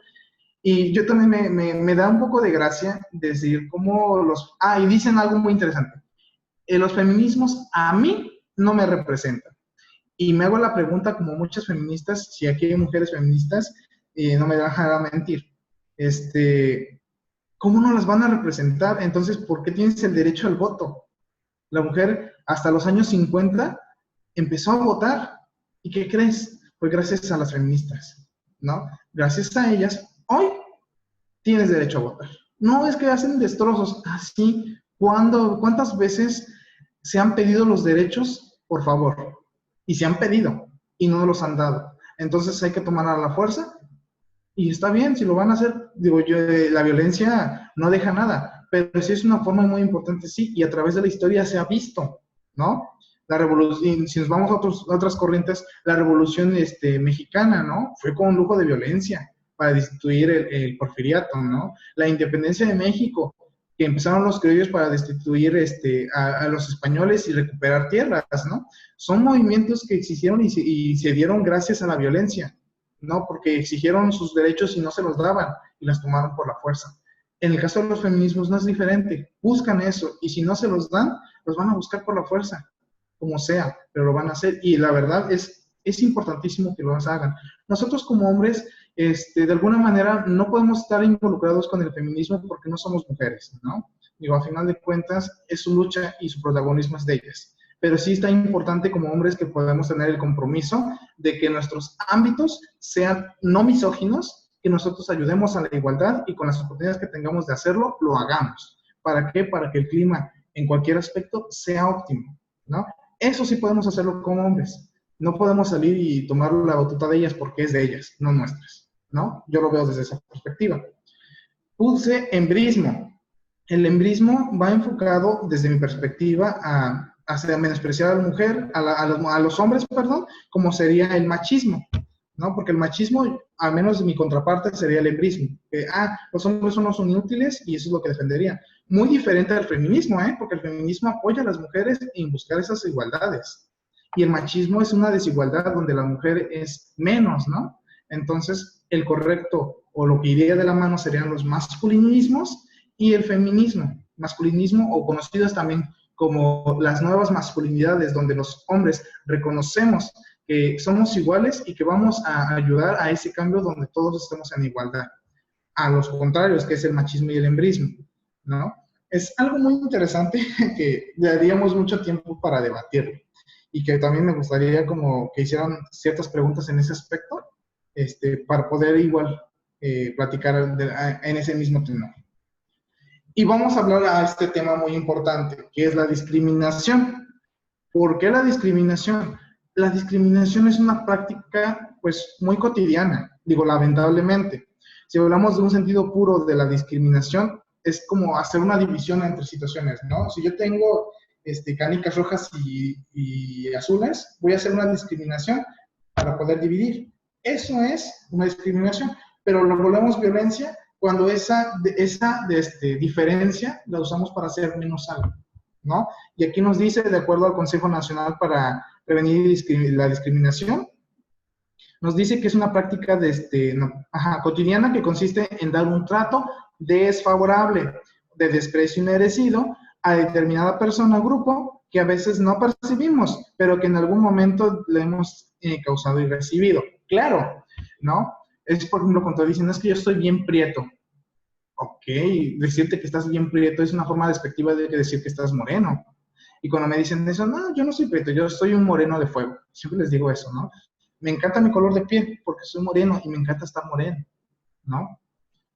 Y yo también me da un poco de gracia decir cómo y dicen algo muy interesante. Los feminismos a mí no me representan. Y me hago la pregunta, como muchas feministas, si aquí hay mujeres feministas, no me dejan mentir. ¿Cómo no las van a representar? Entonces, ¿por qué tienes el derecho al voto? La mujer, hasta los años 50, empezó a votar. ¿Y qué crees? Pues gracias a las feministas, ¿no? Gracias a ellas, hoy tienes derecho a votar. No es que hacen destrozos así. ¿Cuántas veces se han pedido los derechos? Por favor. Y se han pedido y no los han dado. Entonces hay que tomar a la fuerza. Y está bien, si lo van a hacer, digo yo, la violencia no deja nada, pero sí es una forma muy importante, sí, y a través de la historia se ha visto, ¿no? La revolución, si nos vamos a otras corrientes, la revolución mexicana, ¿no? Fue con un lujo de violencia para destituir el porfiriato, ¿no? La independencia de México, que empezaron los criollos para destituir a los españoles y recuperar tierras, ¿no? Son movimientos que existieron y se dieron gracias a la violencia, ¿no? Porque exigieron sus derechos y no se los daban y las tomaron por la fuerza. En el caso de los feminismos no es diferente. Buscan eso y si no se los dan, los van a buscar por la fuerza, como sea, pero lo van a hacer. Y la verdad es importantísimo que lo hagan. Nosotros como hombres, de alguna manera, no podemos estar involucrados con el feminismo porque no somos mujeres, ¿no? Digo, a final de cuentas, es su lucha y su protagonismo es de ellas. Pero sí está importante como hombres que podamos tener el compromiso de que nuestros ámbitos sean no misóginos, que nosotros ayudemos a la igualdad y con las oportunidades que tengamos de hacerlo, lo hagamos. ¿Para qué? Para que el clima en cualquier aspecto sea óptimo, ¿no? Eso sí podemos hacerlo como hombres. No podemos salir y tomar la batuta de ellas porque es de ellas, no nuestras, ¿no? Yo lo veo desde esa perspectiva. Puse embrismo. El embrismo va enfocado, desde mi perspectiva, hacia menospreciar a la mujer, a los hombres, perdón, como sería el machismo, ¿no? Porque el machismo, al menos de mi contraparte, sería el embrismo. Los hombres son los inútiles y eso es lo que defendería. Muy diferente al feminismo, porque el feminismo apoya a las mujeres en buscar esas igualdades. y el machismo es una desigualdad donde la mujer es menos, ¿no? Entonces, el correcto o lo que iría de la mano serían los masculinismos y el feminismo. Masculinismo, o conocidos también como las nuevas masculinidades, donde los hombres reconocemos que somos iguales y que vamos a ayudar a ese cambio donde todos estemos en igualdad. A los contrarios, que es el machismo y el hembrismo, ¿no? Es algo muy interesante que daríamos mucho tiempo para debatirlo y que también me gustaría como que hicieran ciertas preguntas en ese aspecto, para poder igual platicar en ese mismo tema. Y vamos a hablar a este tema muy importante, que es la discriminación. ¿Por qué la discriminación? La discriminación es una práctica, pues, muy cotidiana, digo, lamentablemente. Si hablamos de un sentido puro de la discriminación, es como hacer una división entre situaciones, ¿no? Si yo tengo canicas rojas y azules, voy a hacer una discriminación para poder dividir. Eso es una discriminación, pero lo volvemos violencia cuando esa diferencia la usamos para hacer menos algo, ¿no? Y aquí nos dice, de acuerdo al Consejo Nacional para Prevenir la Discriminación, nos dice que es una práctica cotidiana que consiste en dar un trato desfavorable, de desprecio inmerecido a determinada persona o grupo que a veces no percibimos, pero que en algún momento le hemos causado y recibido. Claro, ¿no? Es, por ejemplo, cuando dicen, es que yo estoy bien prieto. Ok, decirte que estás bien prieto es una forma despectiva de decir que estás moreno. Y cuando me dicen eso, no, yo no soy prieto, yo soy un moreno de fuego. Siempre les digo eso, ¿no? Me encanta mi color de piel porque soy moreno y me encanta estar moreno, ¿no?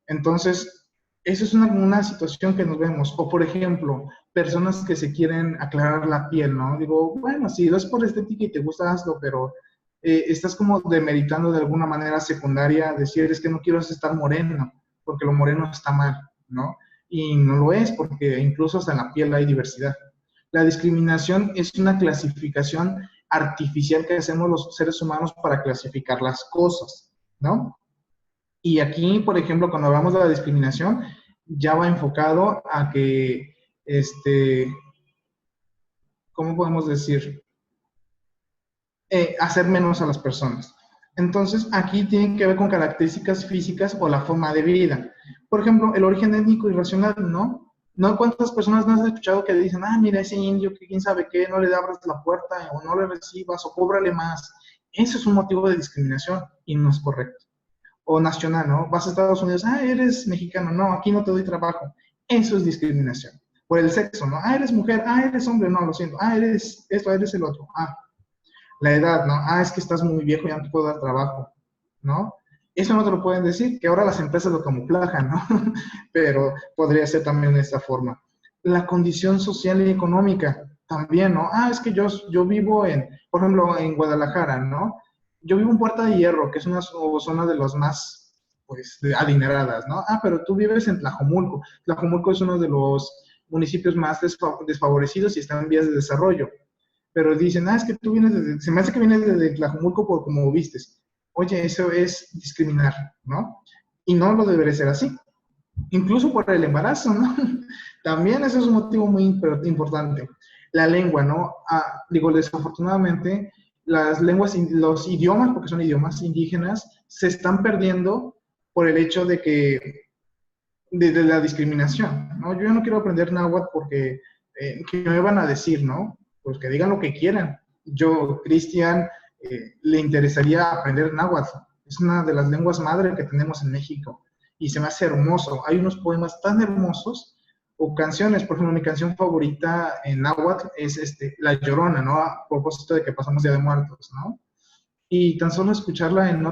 Entonces, eso es una situación que nos vemos. O, por ejemplo, personas que se quieren aclarar la piel, ¿no? Digo, bueno, si lo es por estética y te gusta, hazlo, pero estás como demeritando de alguna manera secundaria, decir, es que no quiero estar moreno, porque lo moreno está mal, ¿no? Y no lo es, porque incluso hasta en la piel hay diversidad. La discriminación es una clasificación artificial que hacemos los seres humanos para clasificar las cosas, ¿no? Y aquí, por ejemplo, cuando hablamos de la discriminación, ya va enfocado a que, ¿cómo podemos decir? Hacer menos a las personas. Entonces, aquí tiene que ver con características físicas o la forma de vida. Por ejemplo, el origen étnico y racional, ¿no? ¿No? ¿Cuántas personas no has escuchado que dicen, ah, mira, ese indio, que quién sabe qué, no le abras la puerta, o no le recibas, o cóbrale más? Eso es un motivo de discriminación y no es correcto. O nacional, ¿no? Vas a Estados Unidos, ah, eres mexicano, no, aquí no te doy trabajo. Eso es discriminación. Por el sexo, ¿no? Ah, eres mujer, ah, eres hombre, no, lo siento. Ah, eres esto, eres el otro. Ah, la edad, ¿no? Ah, es que estás muy viejo, ya no te puedo dar trabajo, ¿no? Eso no te lo pueden decir, que ahora las empresas lo camuflajan, ¿no? Pero podría ser también de esta forma. La condición social y económica también, ¿no? Ah, es que yo vivo por ejemplo, en Guadalajara, ¿no? Yo vivo en Puerta de Hierro, que es una zona de los más, pues, adineradas, ¿no? Ah, pero tú vives en Tlajomulco. Tlajomulco es uno de los municipios más desfavorecidos y está en vías de desarrollo. Pero dicen, ah, es que tú vienes se me hace que vienes de Tlajomulco por cómo vistes. Oye, eso es discriminar, ¿no? Y no lo debería ser así. Incluso por el embarazo, ¿no? También eso es un motivo muy importante. La lengua, ¿no? Digo, desafortunadamente, las lenguas, los idiomas, porque son idiomas indígenas, se están perdiendo por el hecho de que, de la discriminación, ¿no? Yo no quiero aprender náhuatl porque, ¿qué me van a decir, no? Pues que digan lo que quieran. Yo, Cristian, le interesaría aprender náhuatl. Es una de las lenguas madre que tenemos en México y se me hace hermoso. Hay unos poemas tan hermosos o canciones. Por ejemplo, mi canción favorita en náhuatl es La Llorona, ¿no? A propósito de que pasamos Día de Muertos, ¿no? Y tan solo escucharla en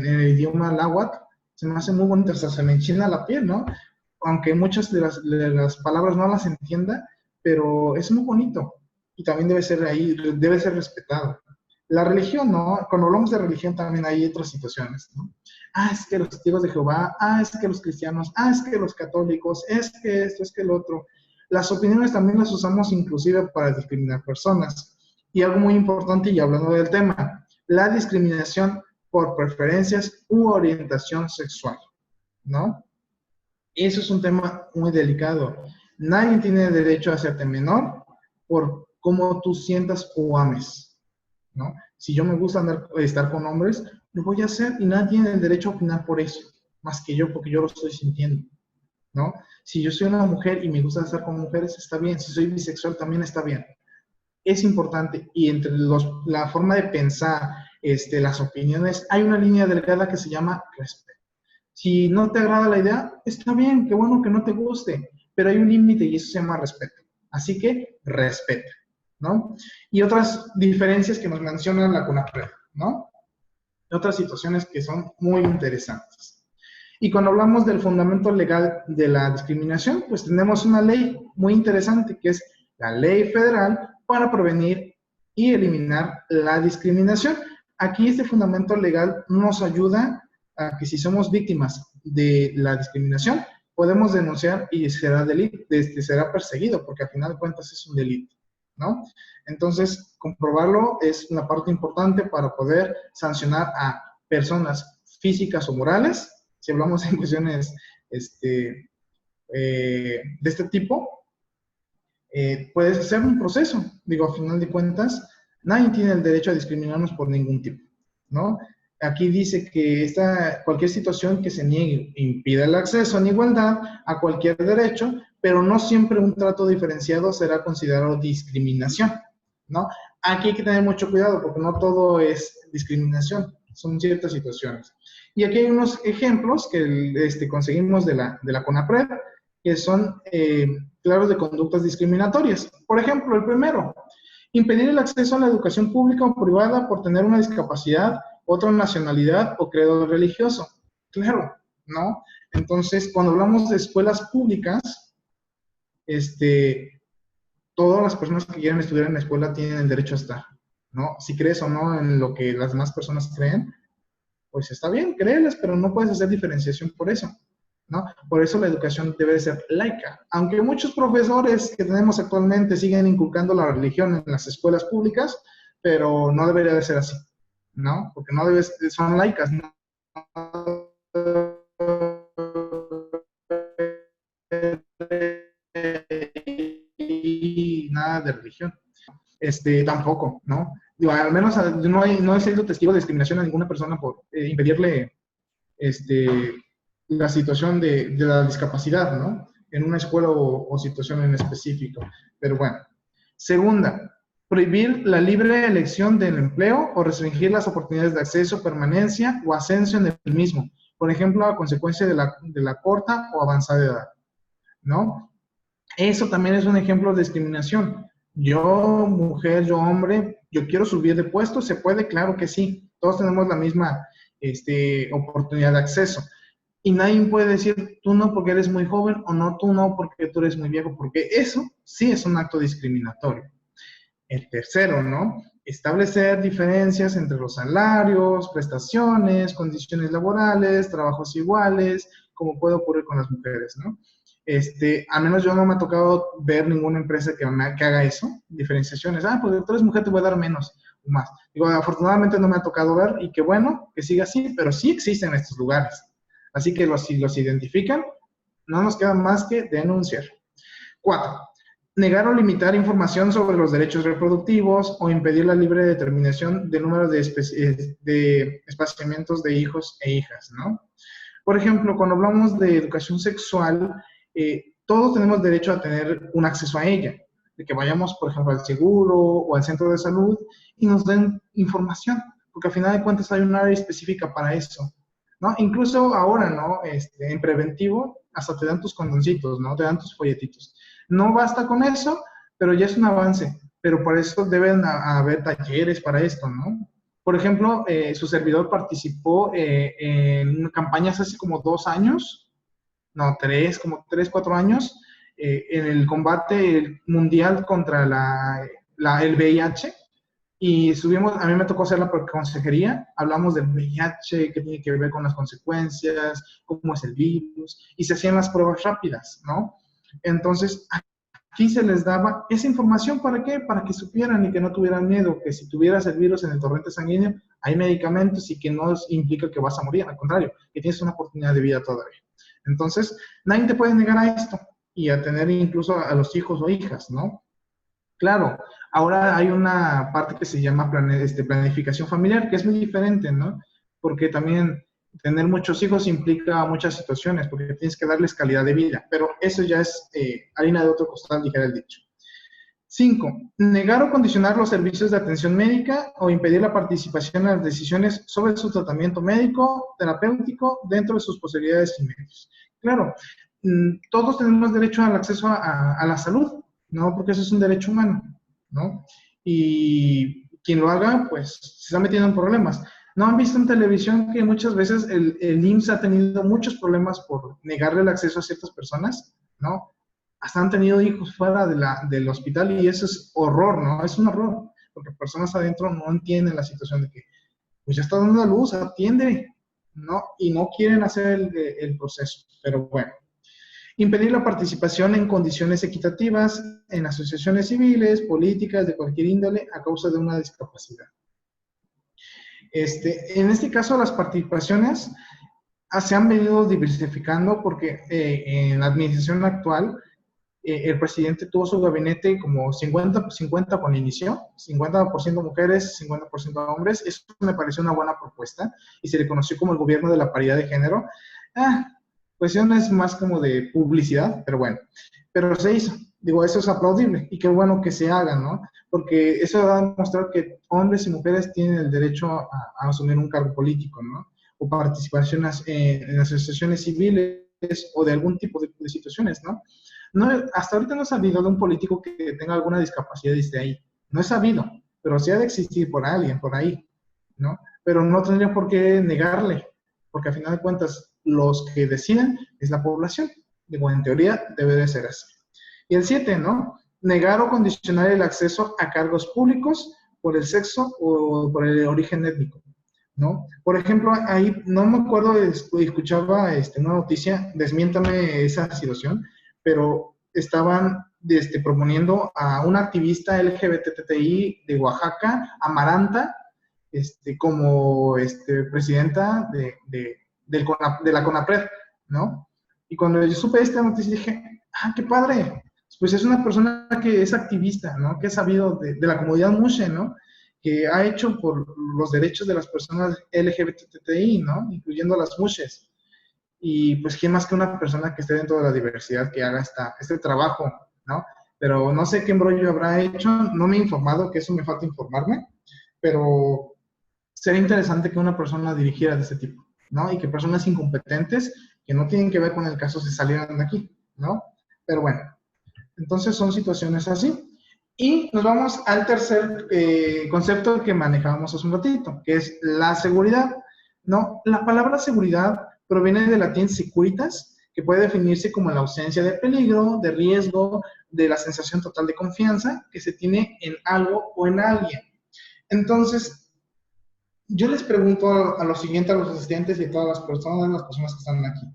el idioma náhuatl se me hace muy bonito, hasta se me enchina la piel, ¿no? Aunque muchas de las palabras no las entienda, pero es muy bonito y también debe ser respetado. La religión, ¿no? Cuando hablamos de religión también hay otras situaciones, ¿no? Ah, es que los testigos de Jehová, ah, es que los cristianos, ah, es que los católicos, es que esto, es que el otro. Las opiniones también las usamos inclusive para discriminar personas. Y algo muy importante, y hablando del tema, la discriminación por preferencias u orientación sexual, ¿no? Eso es un tema muy delicado. Nadie tiene derecho a hacerte menor por cómo tú sientas o ames, ¿no? Si yo me gusta estar con hombres, lo voy a hacer y nadie tiene el derecho a opinar por eso, más que yo, porque yo lo estoy sintiendo, ¿no? Si yo soy una mujer y me gusta estar con mujeres, está bien. Si soy bisexual, también está bien. Es importante, y entre la forma de pensar, las opiniones, hay una línea delgada que se llama respeto. Si no te agrada la idea, está bien, qué bueno que no te guste, pero hay un límite y eso se llama respeto. Así que respeta, ¿no? Y otras diferencias que nos menciona la CONAPRED, ¿no? Otras situaciones que son muy interesantes. Y cuando hablamos del fundamento legal de la discriminación, pues tenemos una ley muy interesante que es la Ley Federal para prevenir y eliminar la discriminación. Aquí este fundamento legal nos ayuda a que si somos víctimas de la discriminación, podemos denunciar y será perseguido, porque al final de cuentas es un delito, ¿no? Entonces, comprobarlo es una parte importante para poder sancionar a personas físicas o morales. Si hablamos en cuestiones de este tipo, puedes hacer un proceso. Digo, a final de cuentas, nadie tiene el derecho a discriminarnos por ningún tipo, ¿no? Aquí dice que cualquier situación que se niegue impida el acceso en igualdad a cualquier derecho, pero no siempre un trato diferenciado será considerado discriminación, ¿no? Aquí hay que tener mucho cuidado porque no todo es discriminación, son ciertas situaciones. Y aquí hay unos ejemplos que conseguimos de la CONAPRED, que son claros de conductas discriminatorias. Por ejemplo, el primero, impedir el acceso a la educación pública o privada por tener una discapacidad, otra nacionalidad o credo religioso. Claro, ¿no? Entonces, cuando hablamos de escuelas públicas, todas las personas que quieran estudiar en la escuela tienen el derecho a estar, ¿no? Si crees o no en lo que las demás personas creen, pues está bien, créeles, pero no puedes hacer diferenciación por eso, ¿no? Por eso la educación debe ser laica. Aunque muchos profesores que tenemos actualmente siguen inculcando la religión en las escuelas públicas, pero no debería de ser así, ¿no? Porque son laicas, ¿no? Y nada de religión. Tampoco, ¿no? Digo, al menos no he sido testigo de discriminación a ninguna persona por impedirle la situación de la discapacidad, ¿no? En una escuela o situación en específico. Pero bueno. Segunda, prohibir la libre elección del empleo o restringir las oportunidades de acceso, permanencia o ascenso en el mismo. Por ejemplo, a consecuencia de la corta o avanzada edad, ¿no? Eso también es un ejemplo de discriminación. Yo, mujer, yo, hombre, yo quiero subir de puesto, ¿se puede? Claro que sí. Todos tenemos la misma oportunidad de acceso. Y nadie puede decir, tú no porque eres muy joven, o no, tú no porque tú eres muy viejo, porque eso sí es un acto discriminatorio. El tercero, ¿no? Establecer diferencias entre los salarios, prestaciones, condiciones laborales, trabajos iguales, como puede ocurrir con las mujeres, ¿no? Al menos yo no me ha tocado ver ninguna empresa que haga eso, diferenciaciones. Pues tú eres mujer, te voy a dar menos o más. Digo, afortunadamente no me ha tocado ver y qué bueno que siga así, pero sí existen estos lugares. Así que si los identifican, no nos queda más que denunciar. 4. Negar o limitar información sobre los derechos reproductivos o impedir la libre determinación del número de espaciamientos de hijos e hijas, ¿no? Por ejemplo, cuando hablamos de educación sexual, todos tenemos derecho a tener un acceso a ella, de que vayamos, por ejemplo, al seguro o al centro de salud y nos den información, porque al final de cuentas hay un área específica para eso, ¿no? Incluso ahora, ¿no? En preventivo, hasta te dan tus condoncitos, ¿no? Te dan tus folletitos. No basta con eso, pero ya es un avance, pero por eso deben haber talleres para esto, ¿no? Por ejemplo, su servidor participó en campañas hace como 2 años, no, 3, 4 años, en el combate mundial contra el VIH, y a mí me tocó hacer la consejería, hablamos del VIH, qué tiene que ver con las consecuencias, cómo es el virus, y se hacían las pruebas rápidas, ¿no? Entonces, aquí se les daba esa información, ¿para qué? Para que supieran y que no tuvieran miedo, que si tuvieras el virus en el torrente sanguíneo, hay medicamentos y que no implica que vas a morir, al contrario, que tienes una oportunidad de vida todavía. Entonces, nadie te puede negar a esto y a tener incluso a los hijos o hijas, ¿no? Claro, ahora hay una parte que se llama planificación familiar, que es muy diferente, ¿no? Porque también tener muchos hijos implica muchas situaciones, porque tienes que darles calidad de vida, pero eso ya es harina de otro costal, dijera el dicho. 5. Negar o condicionar los servicios de atención médica o impedir la participación en las decisiones sobre su tratamiento médico, terapéutico, dentro de sus posibilidades y medios. Claro, todos tenemos derecho al acceso a la salud, ¿no? Porque eso es un derecho humano, ¿no? Y quien lo haga, pues, se está metiendo en problemas. ¿No han visto en televisión que muchas veces el IMSS ha tenido muchos problemas por negarle el acceso a ciertas personas, ¿no? Hasta han tenido hijos fuera del hospital y eso es horror, ¿no? Es un horror, porque personas adentro no entienden la situación de que, pues ya está dando a luz, atiende, ¿no? Y no quieren hacer el proceso, pero bueno. Impedir la participación en condiciones equitativas en asociaciones civiles, políticas, de cualquier índole, a causa de una discapacidad. En este caso, las participaciones se han venido diversificando porque en la administración actual, el presidente tuvo su gabinete como 50-50 cuando inició, 50% mujeres, 50% hombres. Eso me pareció una buena propuesta y se le conoció como el gobierno de la paridad de género. Cuestión es más como de publicidad, pero bueno. Pero se hizo. Digo, eso es aplaudible y qué bueno que se haga, ¿no? Porque eso va a demostrar que hombres y mujeres tienen el derecho a asumir un cargo político, ¿no? O participación en asociaciones civiles o de algún tipo de situaciones, ¿no? No, hasta ahorita no he sabido de un político que tenga alguna discapacidad desde ahí. No he sabido, pero sí ha de existir por alguien, por ahí, ¿no? Pero no tendría por qué negarle, porque a final de cuentas los que deciden es la población. Digo, en teoría debe de ser así. Y el 7, ¿no? Negar o condicionar el acceso a cargos públicos por el sexo o por el origen étnico, ¿no? Por ejemplo, ahí no me acuerdo, escuchaba una noticia, desmiéntame esa situación, pero estaban proponiendo a una activista LGBTI de Oaxaca, Amaranta, como presidenta de la CONAPRED, ¿no? Y cuando yo supe esta noticia dije, qué padre, pues es una persona que es activista, ¿no? Que ha sabido de la comunidad Mushe, ¿no? Que ha hecho por los derechos de las personas LGBTI, ¿no? Incluyendo a las Mushes. Y pues, ¿quién más que una persona que esté dentro de la diversidad que haga este trabajo, ¿no? Pero no sé qué embrollo habrá hecho, no me he informado, que eso me falta informarme, pero sería interesante que una persona dirigiera de este tipo, ¿no? Y que personas incompetentes que no tienen que ver con el caso se salieran de aquí, ¿no? Pero bueno, entonces son situaciones así. Y nos vamos al tercer concepto que manejábamos hace un ratito, que es la seguridad, ¿no? La palabra seguridad proviene del latín securitas, que puede definirse como la ausencia de peligro, de riesgo, de la sensación total de confianza que se tiene en algo o en alguien. Entonces, yo les pregunto a lo siguiente a los asistentes y a todas las personas que están aquí.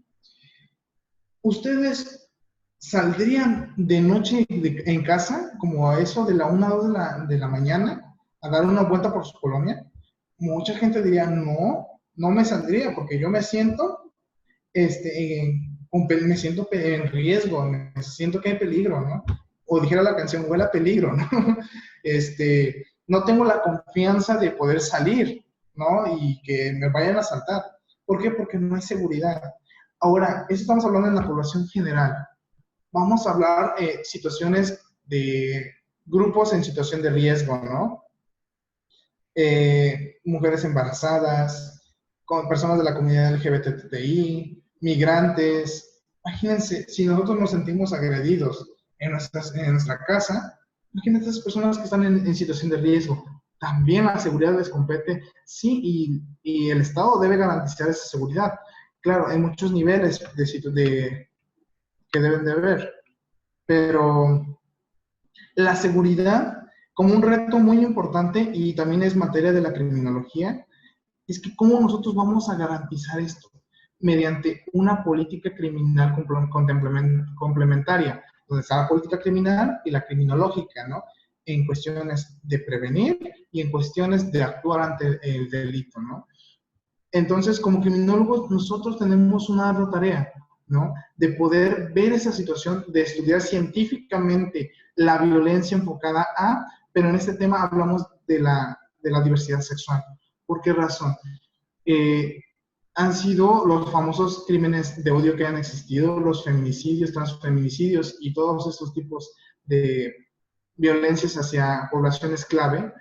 ¿Ustedes saldrían de noche en casa, como a eso de la 1 o 2 de la mañana, a dar una vuelta por su colonia? Mucha gente diría, no me saldría, porque yo me siento, me siento en riesgo, me siento que hay peligro, ¿no? O dijera la canción, huele a peligro, ¿no? No tengo la confianza de poder salir, ¿no? Y que me vayan a asaltar. ¿Por qué? Porque no hay seguridad. Ahora, eso estamos hablando en la población general. Vamos a hablar situaciones de grupos en situación de riesgo, ¿no? Mujeres embarazadas, con personas de la comunidad LGBTI, migrantes. Imagínense, si nosotros nos sentimos agredidos en nuestra casa, imagínense esas personas que están en situación de riesgo. También la seguridad les compete, sí, y el Estado debe garantizar esa seguridad. Claro, hay muchos niveles que deben de haber, pero la seguridad, como un reto muy importante y también es materia de la criminología, es que cómo nosotros vamos a garantizar esto mediante una política criminal complementaria, donde está la política criminal y la criminológica, ¿no? En cuestiones de prevenir y en cuestiones de actuar ante el delito, ¿no? Entonces, como criminólogos, nosotros tenemos una ardua tarea, ¿no? De poder ver esa situación, de estudiar científicamente la violencia enfocada a, pero en este tema hablamos de la diversidad sexual. ¿Por qué razón? Han sido los famosos crímenes de odio que han existido, los feminicidios, transfeminicidios y todos estos tipos de violencias hacia poblaciones clave,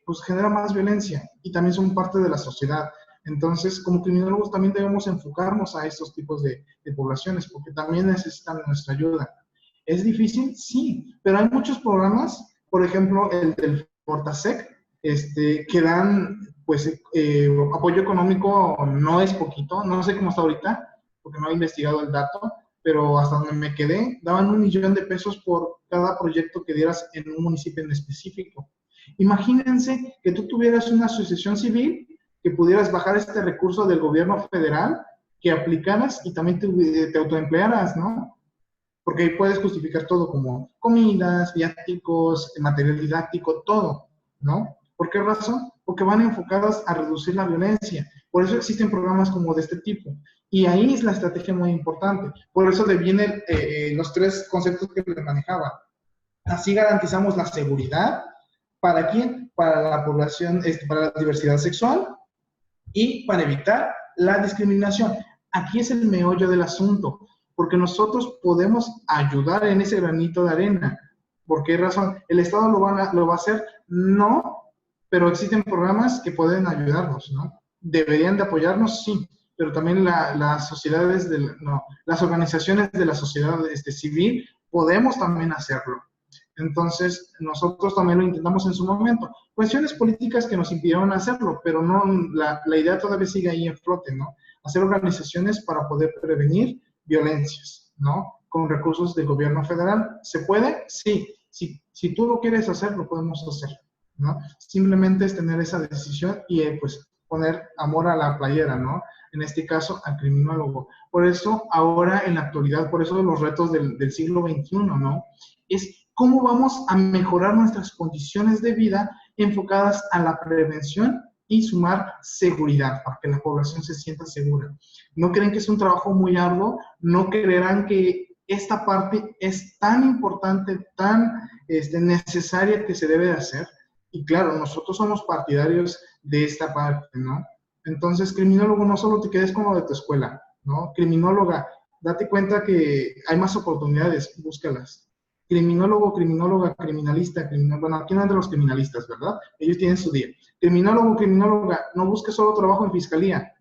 pues genera más violencia y también son parte de la sociedad. Entonces, como criminólogos también debemos enfocarnos a estos tipos de poblaciones porque también necesitan nuestra ayuda. ¿Es difícil? Sí, pero hay muchos programas, por ejemplo, el del Fortasec, que dan, pues, apoyo económico no es poquito, no sé cómo está ahorita, porque no he investigado el dato, pero hasta donde me quedé, daban $1 millón de pesos por cada proyecto que dieras en un municipio en específico. Imagínense que tú tuvieras una asociación civil, que pudieras bajar este recurso del gobierno federal, que aplicaras y también te autoemplearas, ¿no? Porque ahí puedes justificar todo como comidas, viáticos, material didáctico, todo, ¿no? ¿Por qué razón? Porque van enfocadas a reducir la violencia. Por eso existen programas como de este tipo. Y ahí es la estrategia muy importante. Por eso vienen los 3 conceptos que les manejaba. Así garantizamos la seguridad. ¿Para quién? Para la población, para la diversidad sexual y para evitar la discriminación. Aquí es el meollo del asunto, porque nosotros podemos ayudar en ese granito de arena. ¿Por qué razón? ¿El Estado lo va a hacer? No, pero existen programas que pueden ayudarnos, ¿no? ¿Deberían de apoyarnos? Sí, pero también las sociedades, las organizaciones de la sociedad civil podemos también hacerlo. Entonces, nosotros también lo intentamos en su momento. Cuestiones políticas que nos impidieron hacerlo, pero no, la idea todavía sigue ahí en flote, ¿no? Hacer organizaciones para poder prevenir violencias, ¿no? Con recursos del gobierno federal. ¿Se puede? Sí. Si tú lo quieres hacer, lo podemos hacer, ¿no? Simplemente es tener esa decisión y pues poner amor a la playera, ¿no? En este caso, al criminólogo. Por eso, ahora en la actualidad, por eso los retos del siglo XXI, ¿no? Es cómo vamos a mejorar nuestras condiciones de vida enfocadas a la prevención y sumar seguridad para que la población se sienta segura. ¿No creen que es un trabajo muy arduo? ¿No creerán que esta parte es tan importante, tan necesaria que se debe de hacer? Y claro, nosotros somos partidarios de esta parte, ¿no? Entonces, criminólogo, no solo te quedes con lo de tu escuela, ¿no? Criminóloga, date cuenta que hay más oportunidades, búscalas. Criminólogo, criminóloga, criminalista, bueno, aquí no entran los criminalistas, ¿verdad? Ellos tienen su día. Criminólogo, criminóloga, no busques solo trabajo en fiscalía,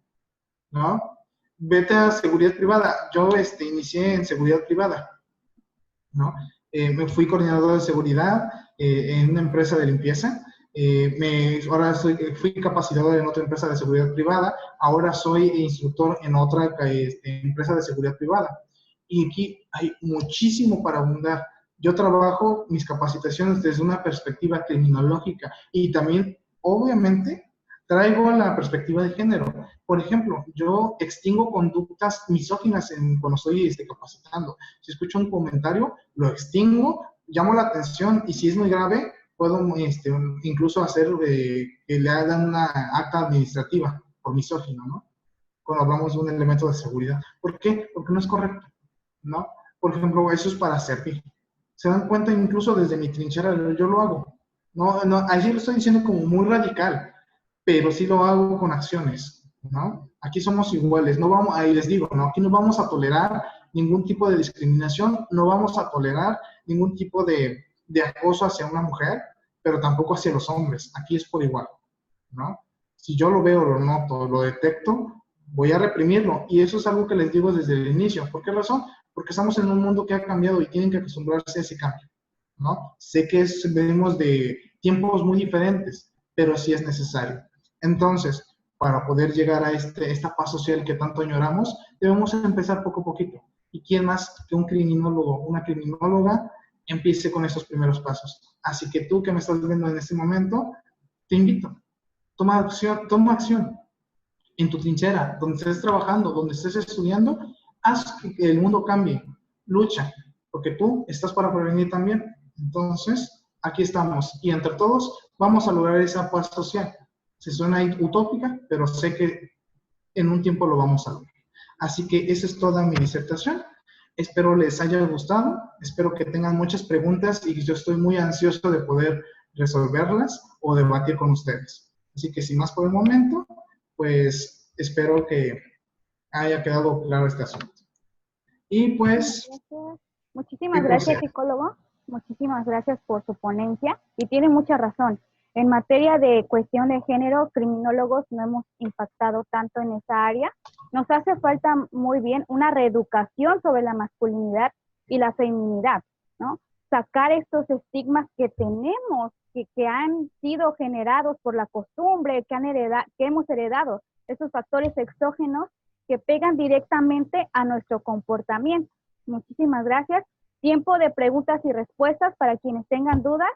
¿no? Vete a seguridad privada. Yo inicié en seguridad privada, ¿no? Me fui coordinador de seguridad en una empresa de limpieza. Ahora fui capacitador en otra empresa de seguridad privada. Ahora soy instructor en otra empresa de seguridad privada. Y aquí hay muchísimo para abundar. Yo trabajo mis capacitaciones desde una perspectiva criminológica y también, obviamente, traigo la perspectiva de género. Por ejemplo, yo extingo conductas misóginas cuando estoy capacitando. Si escucho un comentario, lo extingo, llamo la atención y si es muy grave, puedo incluso hacer que le hagan una acta administrativa por misógino, ¿no? Cuando hablamos de un elemento de seguridad. ¿Por qué? Porque no es correcto, ¿no? Por ejemplo, eso es para servir. Se dan cuenta incluso desde mi trinchera, yo lo hago. No, allí lo estoy diciendo como muy radical, pero sí lo hago con acciones, ¿no? Aquí somos iguales, no vamos, ahí les digo, ¿no? Aquí no vamos a tolerar ningún tipo de discriminación, no vamos a tolerar ningún tipo de acoso hacia una mujer, pero tampoco hacia los hombres. Aquí es por igual, ¿no? Si yo lo veo, lo noto, lo detecto, voy a reprimirlo. Y eso es algo que les digo desde el inicio. ¿Por qué razón? Porque estamos en un mundo que ha cambiado y tienen que acostumbrarse a ese cambio, ¿no? Sé que venimos de tiempos muy diferentes, pero sí es necesario. Entonces, para poder llegar a esta paz social que tanto añoramos, debemos empezar poco a poquito. ¿Y quién más que un criminólogo, una criminóloga, empiece con esos primeros pasos? Así que tú que me estás viendo en este momento, te invito. Toma acción en tu trinchera, donde estés trabajando, donde estés estudiando, haz que el mundo cambie, lucha, porque tú estás para prevenir también. Entonces, aquí estamos y entre todos vamos a lograr esa paz social. Se suena utópica, pero sé que en un tiempo lo vamos a lograr. Así que esa es toda mi disertación. Espero les haya gustado, espero que tengan muchas preguntas y yo estoy muy ansioso de poder resolverlas o debatir con ustedes. Así que sin más por el momento, pues espero que haya quedado claro este asunto. Y pues... Muchísimas gracias, psicólogo. Muchísimas gracias por su ponencia. Y tiene mucha razón. En materia de cuestión de género, criminólogos no hemos impactado tanto en esa área. Nos hace falta muy bien una reeducación sobre la masculinidad y la feminidad, ¿no? Sacar estos estigmas que tenemos, que han sido generados por la costumbre, que hemos heredado, esos factores exógenos que pegan directamente a nuestro comportamiento. Muchísimas gracias. Tiempo de preguntas y respuestas para quienes tengan dudas.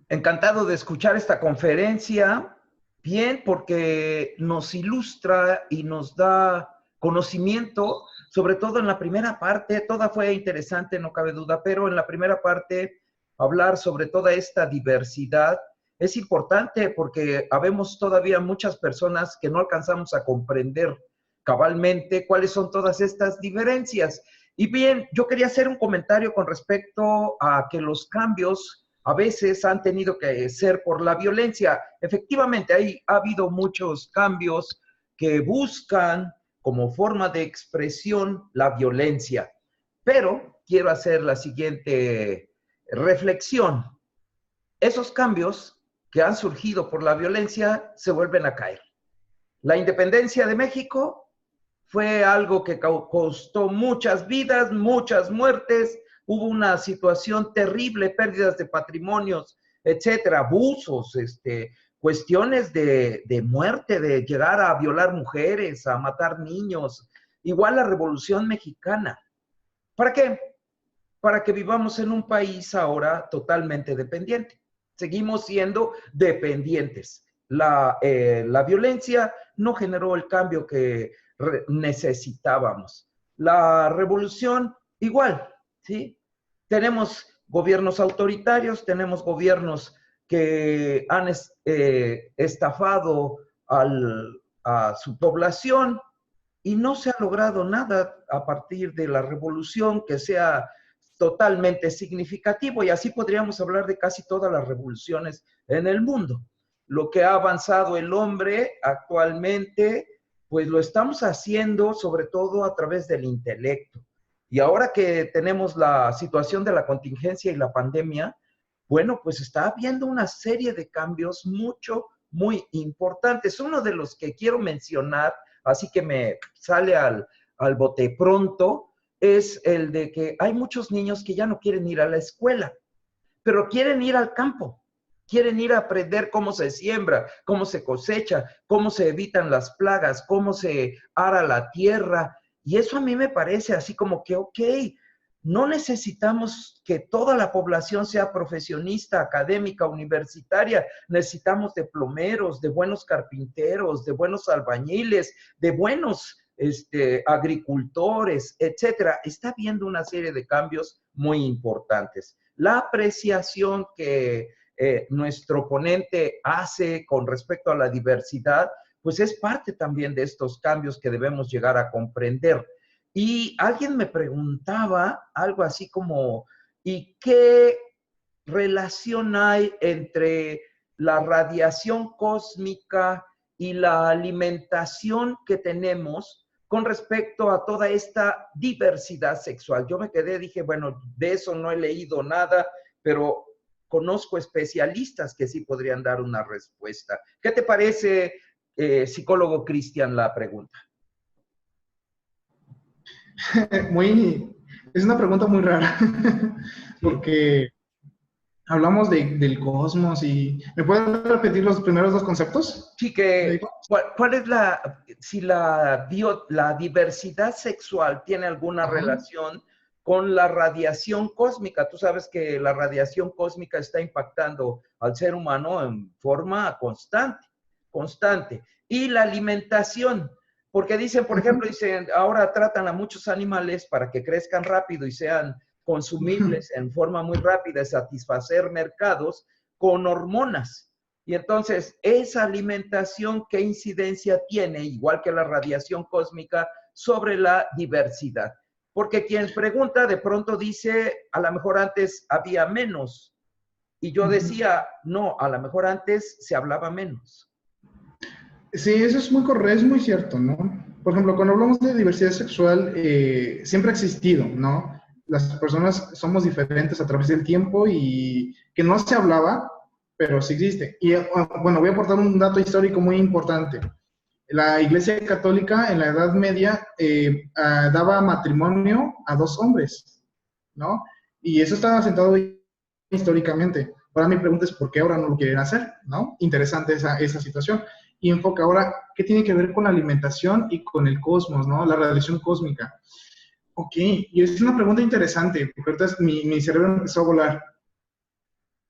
Encantado de escuchar esta conferencia. Bien, porque nos ilustra y nos da conocimiento, sobre todo en la primera parte. Toda fue interesante, no cabe duda, pero en la primera parte hablar sobre toda esta diversidad es importante porque habemos todavía muchas personas que no alcanzamos a comprender cabalmente cuáles son todas estas diferencias. Y bien, yo quería hacer un comentario con respecto a que los cambios a veces han tenido que ser por la violencia. Efectivamente, ha habido muchos cambios que buscan como forma de expresión la violencia. Pero quiero hacer la siguiente reflexión. Esos cambios que han surgido por la violencia se vuelven a caer. La independencia de México fue algo que costó muchas vidas, muchas muertes, hubo una situación terrible, pérdidas de patrimonios, etcétera, abusos, cuestiones de muerte, de llegar a violar mujeres, a matar niños. Igual la Revolución Mexicana. ¿Para qué? Para que vivamos en un país ahora totalmente dependiente. Seguimos siendo dependientes. La violencia no generó el cambio que necesitábamos. La revolución, igual, ¿sí? Tenemos gobiernos autoritarios, tenemos gobiernos que han estafado a su población y no se ha logrado nada a partir de la revolución que sea totalmente significativo, y así podríamos hablar de casi todas las revoluciones en el mundo. Lo que ha avanzado el hombre actualmente, pues lo estamos haciendo sobre todo a través del intelecto. Y ahora que tenemos la situación de la contingencia y la pandemia, bueno, pues está habiendo una serie de cambios muy importantes. Uno de los que quiero mencionar, así que me sale al bote pronto, es el de que hay muchos niños que ya no quieren ir a la escuela, pero quieren ir al campo, quieren ir a aprender cómo se siembra, cómo se cosecha, cómo se evitan las plagas, cómo se ara la tierra. Y eso a mí me parece así como que, ok, no necesitamos que toda la población sea profesionista, académica, universitaria. Necesitamos de plomeros, de buenos carpinteros, de buenos albañiles, de buenos agricultores, etcétera. Está habiendo una serie de cambios muy importantes. La apreciación que nuestro ponente hace con respecto a la diversidad, pues es parte también de estos cambios que debemos llegar a comprender. Y alguien me preguntaba algo así como, ¿y qué relación hay entre la radiación cósmica y la alimentación que tenemos con respecto a toda esta diversidad sexual? Yo me quedé, dije, bueno, de eso no he leído nada, pero conozco especialistas que sí podrían dar una respuesta. ¿Qué te parece, psicólogo Cristian, la pregunta? Es una pregunta muy rara, porque hablamos del cosmos y... ¿Me puedes repetir los primeros dos conceptos? Sí, que ¿cuál es si la diversidad sexual tiene alguna relación con la radiación cósmica? Tú sabes que la radiación cósmica está impactando al ser humano en forma constante. Y la alimentación, porque dicen, por ejemplo, ahora tratan a muchos animales para que crezcan rápido y sean consumibles en forma muy rápida, satisfacer mercados con hormonas. Y entonces, esa alimentación, ¿qué incidencia tiene, igual que la radiación cósmica, sobre la diversidad? Porque quien pregunta de pronto dice, a lo mejor antes había menos. Y yo decía, no, a lo mejor antes se hablaba menos. Sí, eso es muy correcto, es muy cierto, ¿no? Por ejemplo, cuando hablamos de diversidad sexual, siempre ha existido, ¿no? Las personas somos diferentes a través del tiempo y que no se hablaba, pero sí existe. Y bueno, voy a aportar un dato histórico muy importante. La Iglesia Católica en la Edad Media daba matrimonio a 2 hombres, ¿no? Y eso estaba sentado históricamente. Ahora mi pregunta es, ¿por qué ahora no lo quieren hacer? ¿No? Interesante esa situación. Y enfoca ahora, ¿qué tiene que ver con la alimentación y con el cosmos, ¿no? La radiación cósmica. Ok, y es una pregunta interesante, porque ahorita mi cerebro empezó a volar.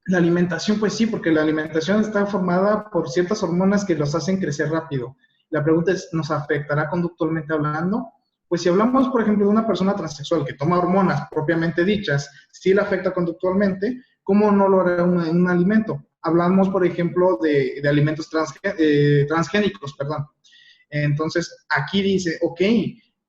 La alimentación, pues sí, porque la alimentación está formada por ciertas hormonas que los hacen crecer rápido. La pregunta es, ¿nos afectará conductualmente hablando? Pues si hablamos, por ejemplo, de una persona transexual que toma hormonas propiamente dichas, sí la afecta conductualmente, ¿cómo no lo hará un alimento? Hablamos, por ejemplo, de alimentos transgénicos, perdón. Entonces, aquí dice, ok,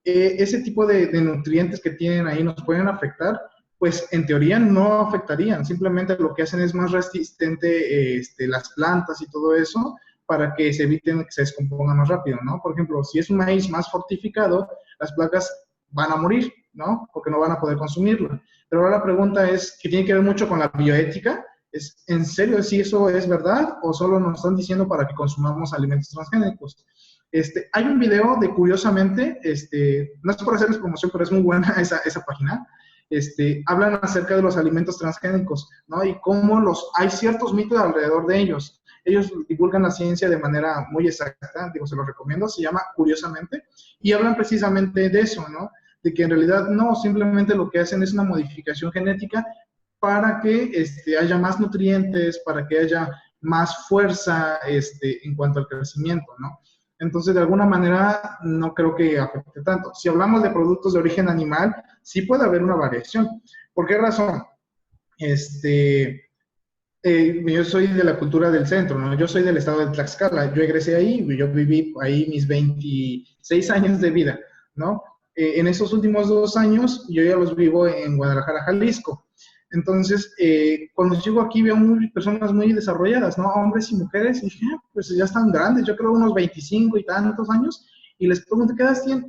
ese tipo de nutrientes que tienen ahí nos pueden afectar, pues en teoría no afectarían, simplemente lo que hacen es más resistente las plantas y todo eso para que se eviten que se descompongan más rápido, ¿no? Por ejemplo, si es un maíz más fortificado, las plagas van a morir, ¿no? Porque no van a poder consumirlo. Pero ahora la pregunta es, que tiene que ver mucho con la bioética, ¿es en serio si eso es verdad o solo nos están diciendo para que consumamos alimentos transgénicos? Hay un video de, curiosamente, no es por hacerles promoción, pero es muy buena esa página. Hablan acerca de los alimentos transgénicos, ¿no? Y cómo hay ciertos mitos alrededor de ellos. Ellos divulgan la ciencia de manera muy exacta, digo, se los recomiendo, se llama Curiosamente, y hablan precisamente de eso, ¿no? De que en realidad no, simplemente lo que hacen es una modificación genética para que haya más nutrientes, para que haya más fuerza en cuanto al crecimiento, ¿no? Entonces, de alguna manera, no creo que afecte tanto. Si hablamos de productos de origen animal, sí puede haber una variación. ¿Por qué razón? Yo soy de la cultura del centro, ¿no? Yo soy del estado de Tlaxcala. Yo egresé ahí, yo viví ahí mis 26 años de vida, ¿no? En esos últimos 2 años, yo ya los vivo en Guadalajara, Jalisco. Entonces, cuando llego aquí veo personas muy desarrolladas, ¿no? Hombres y mujeres, y dije, pues ya están grandes, yo creo unos 25 y tantos años, y les pregunto, ¿qué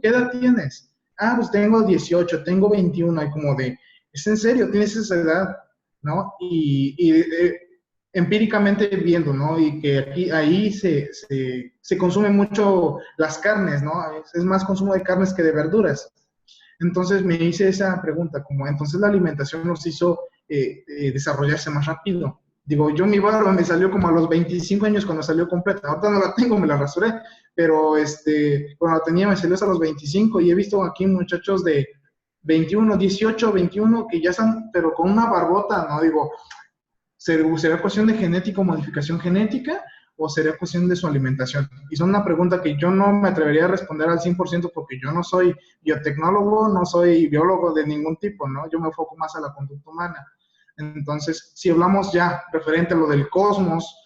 edad tienes? Ah, pues tengo 18, tengo 21, y como de, ¿es en serio? ¿Tienes esa edad? ¿No? Empíricamente viendo, ¿no? Y que ahí se consume mucho las carnes, ¿no? Es más consumo de carnes que de verduras. Entonces me hice esa pregunta, como entonces la alimentación nos hizo desarrollarse más rápido. Digo, yo mi barba me salió como a los 25 años cuando salió completa. Ahorita no la tengo, me la rasuré, pero cuando la tenía me salió hasta los 25 y he visto aquí muchachos de 21, 18, 21 que ya están, pero con una barbota, ¿no? Digo, ¿será cuestión de genética o modificación genética o sería cuestión de su alimentación? Y son una pregunta que yo no me atrevería a responder al 100% porque yo no soy biotecnólogo, no soy biólogo de ningún tipo, ¿no? Yo me enfoco más a la conducta humana. Entonces, si hablamos ya referente a lo del cosmos,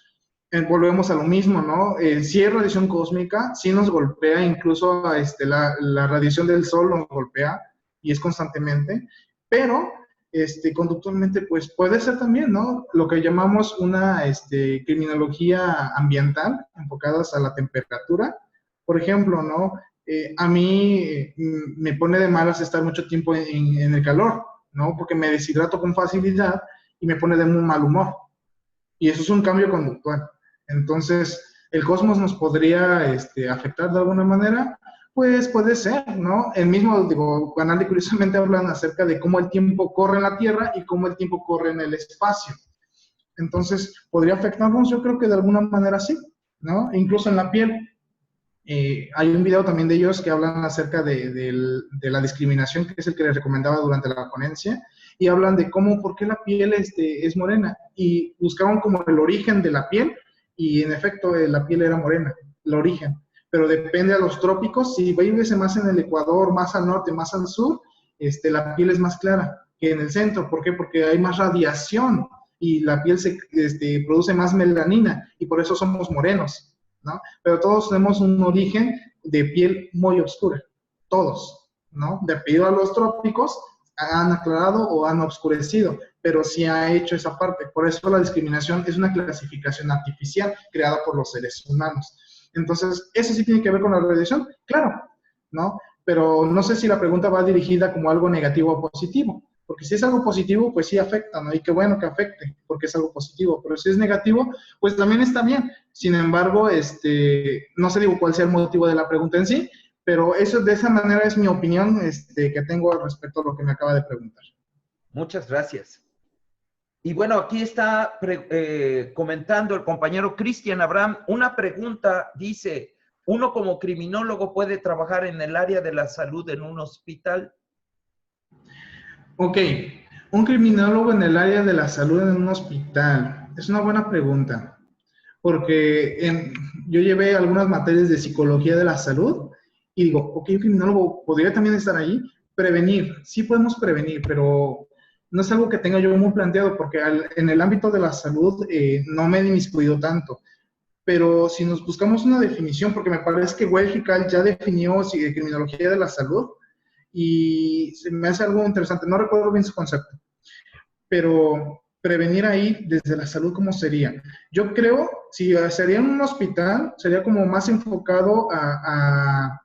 volvemos a lo mismo, ¿no? Si hay radiación cósmica, sí nos golpea, incluso la radiación del sol nos golpea y es constantemente, pero conductualmente, pues puede ser también, ¿no? Lo que llamamos una criminología ambiental, enfocadas a la temperatura. Por ejemplo, ¿no? A mí me pone de malas estar mucho tiempo en el calor, ¿no? Porque me deshidrato con facilidad y me pone de muy mal humor. Y eso es un cambio conductual. Entonces, ¿el cosmos nos podría afectar de alguna manera? Pues puede ser, ¿no? El mismo, digo, Canal de Curiosamente hablan acerca de cómo el tiempo corre en la Tierra y cómo el tiempo corre en el espacio. Entonces, ¿podría afectarnos? Yo creo que de alguna manera sí, ¿no? Incluso en la piel. Hay un video también de ellos que hablan acerca de la discriminación, que es el que les recomendaba durante la ponencia, y hablan de por qué la piel es morena. Y buscaban como el origen de la piel, y en efecto la piel era morena, el origen. Pero depende a los trópicos, si vives más en el Ecuador, más al norte, más al sur, la piel es más clara que en el centro. ¿Por qué? Porque hay más radiación y la piel se produce más melanina y por eso somos morenos, ¿no? Pero todos tenemos un origen de piel muy oscura, todos, ¿no? Debido a los trópicos han aclarado o han oscurecido, pero sí ha hecho esa parte. Por eso la discriminación es una clasificación artificial creada por los seres humanos. Entonces, ¿eso sí tiene que ver con la radiación? Claro, ¿no? Pero no sé si la pregunta va dirigida como algo negativo o positivo, porque si es algo positivo, pues sí afecta, ¿no? Y qué bueno que afecte, porque es algo positivo, pero si es negativo, pues también está bien. Sin embargo, no sé digo cuál sea el motivo de la pregunta en sí, pero eso de esa manera es mi opinión que tengo respecto a lo que me acaba de preguntar. Muchas gracias. Y bueno, aquí está comentando el compañero Cristian Abraham una pregunta, dice, ¿uno como criminólogo puede trabajar en el área de la salud en un hospital? Ok, un criminólogo en el área de la salud en un hospital. Es una buena pregunta, porque yo llevé algunas materias de psicología de la salud y digo, ok, un criminólogo podría también estar ahí. Prevenir, sí podemos prevenir, pero no es algo que tenga yo muy planteado, porque en el ámbito de la salud no me he inmiscuido tanto. Pero si nos buscamos una definición, porque me parece que Welchikal ya definió criminología de la salud, y se me hace algo interesante, no recuerdo bien su concepto, pero prevenir ahí desde la salud, ¿cómo sería? Yo creo, si sería en un hospital, sería como más enfocado a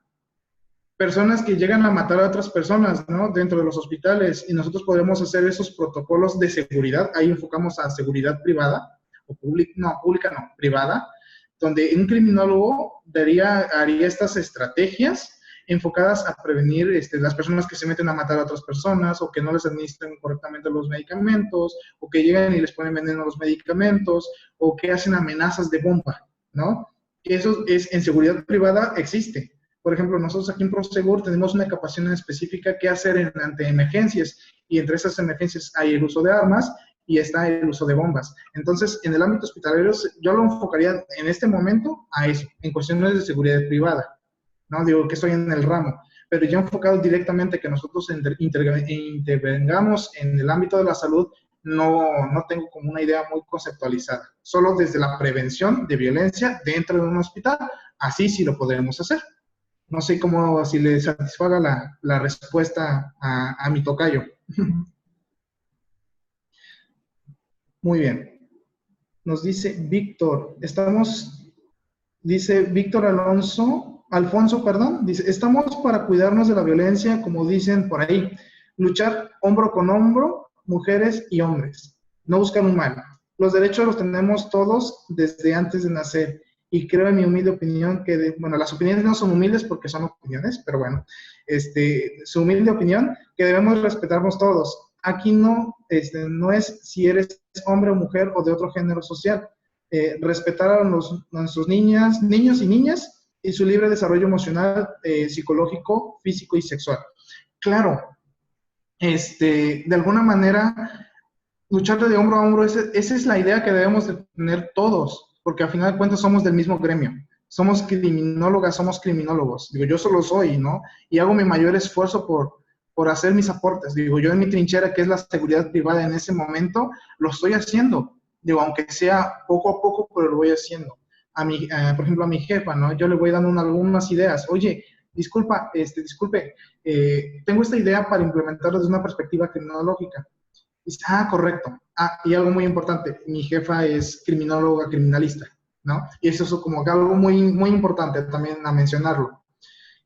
personas que llegan a matar a otras personas, ¿no? Dentro de los hospitales, y nosotros podemos hacer esos protocolos de seguridad, ahí enfocamos a seguridad privada, o pública no, privada, donde un criminólogo haría estas estrategias enfocadas a prevenir las personas que se meten a matar a otras personas, o que no les administran correctamente los medicamentos, o que llegan y les ponen veneno a los medicamentos, o que hacen amenazas de bomba, ¿no? Eso es, en seguridad privada existe. Por ejemplo, nosotros aquí en Prosegur tenemos una capacitación específica que hacer ante emergencias, y entre esas emergencias hay el uso de armas y está el uso de bombas. Entonces, en el ámbito hospitalario, yo lo enfocaría en este momento a eso, en cuestiones de seguridad privada, ¿no? Digo que estoy en el ramo, pero ya enfocado directamente que nosotros intervengamos en el ámbito de la salud, no tengo como una idea muy conceptualizada. Solo desde la prevención de violencia dentro de un hospital, así sí lo podemos hacer. No sé cómo, si le satisfaga la respuesta a mi tocayo. Muy bien. Nos dice Víctor, dice Víctor Alfonso, dice, estamos para cuidarnos de la violencia, como dicen por ahí, luchar hombro con hombro, mujeres y hombres, no buscar un mal. Los derechos los tenemos todos desde antes de nacer. Y creo, en mi humilde opinión, bueno, las opiniones no son humildes porque son opiniones, pero bueno, su humilde opinión, que debemos respetarnos todos. Aquí no es si eres hombre o mujer o de otro género social. Respetar a nuestros niños y niñas y su libre desarrollo emocional, psicológico, físico y sexual. Claro, de alguna manera, luchar de hombro a hombro, esa es la idea que debemos de tener todos, porque al final de cuentas somos del mismo gremio. Somos criminólogas, somos criminólogos. Digo, yo solo soy, ¿no? Y hago mi mayor esfuerzo por hacer mis aportes. Digo, yo en mi trinchera, que es la seguridad privada en ese momento, lo estoy haciendo. Digo, aunque sea poco a poco, pero lo voy haciendo. Por ejemplo, a mi jefa, ¿no? Yo le voy dando algunas ideas. Oye, disculpe, tengo esta idea para implementarlo desde una perspectiva criminológica. Dice, correcto. Y algo muy importante, mi jefa es criminóloga, criminalista, ¿no? Y eso es como algo muy, muy importante también a mencionarlo.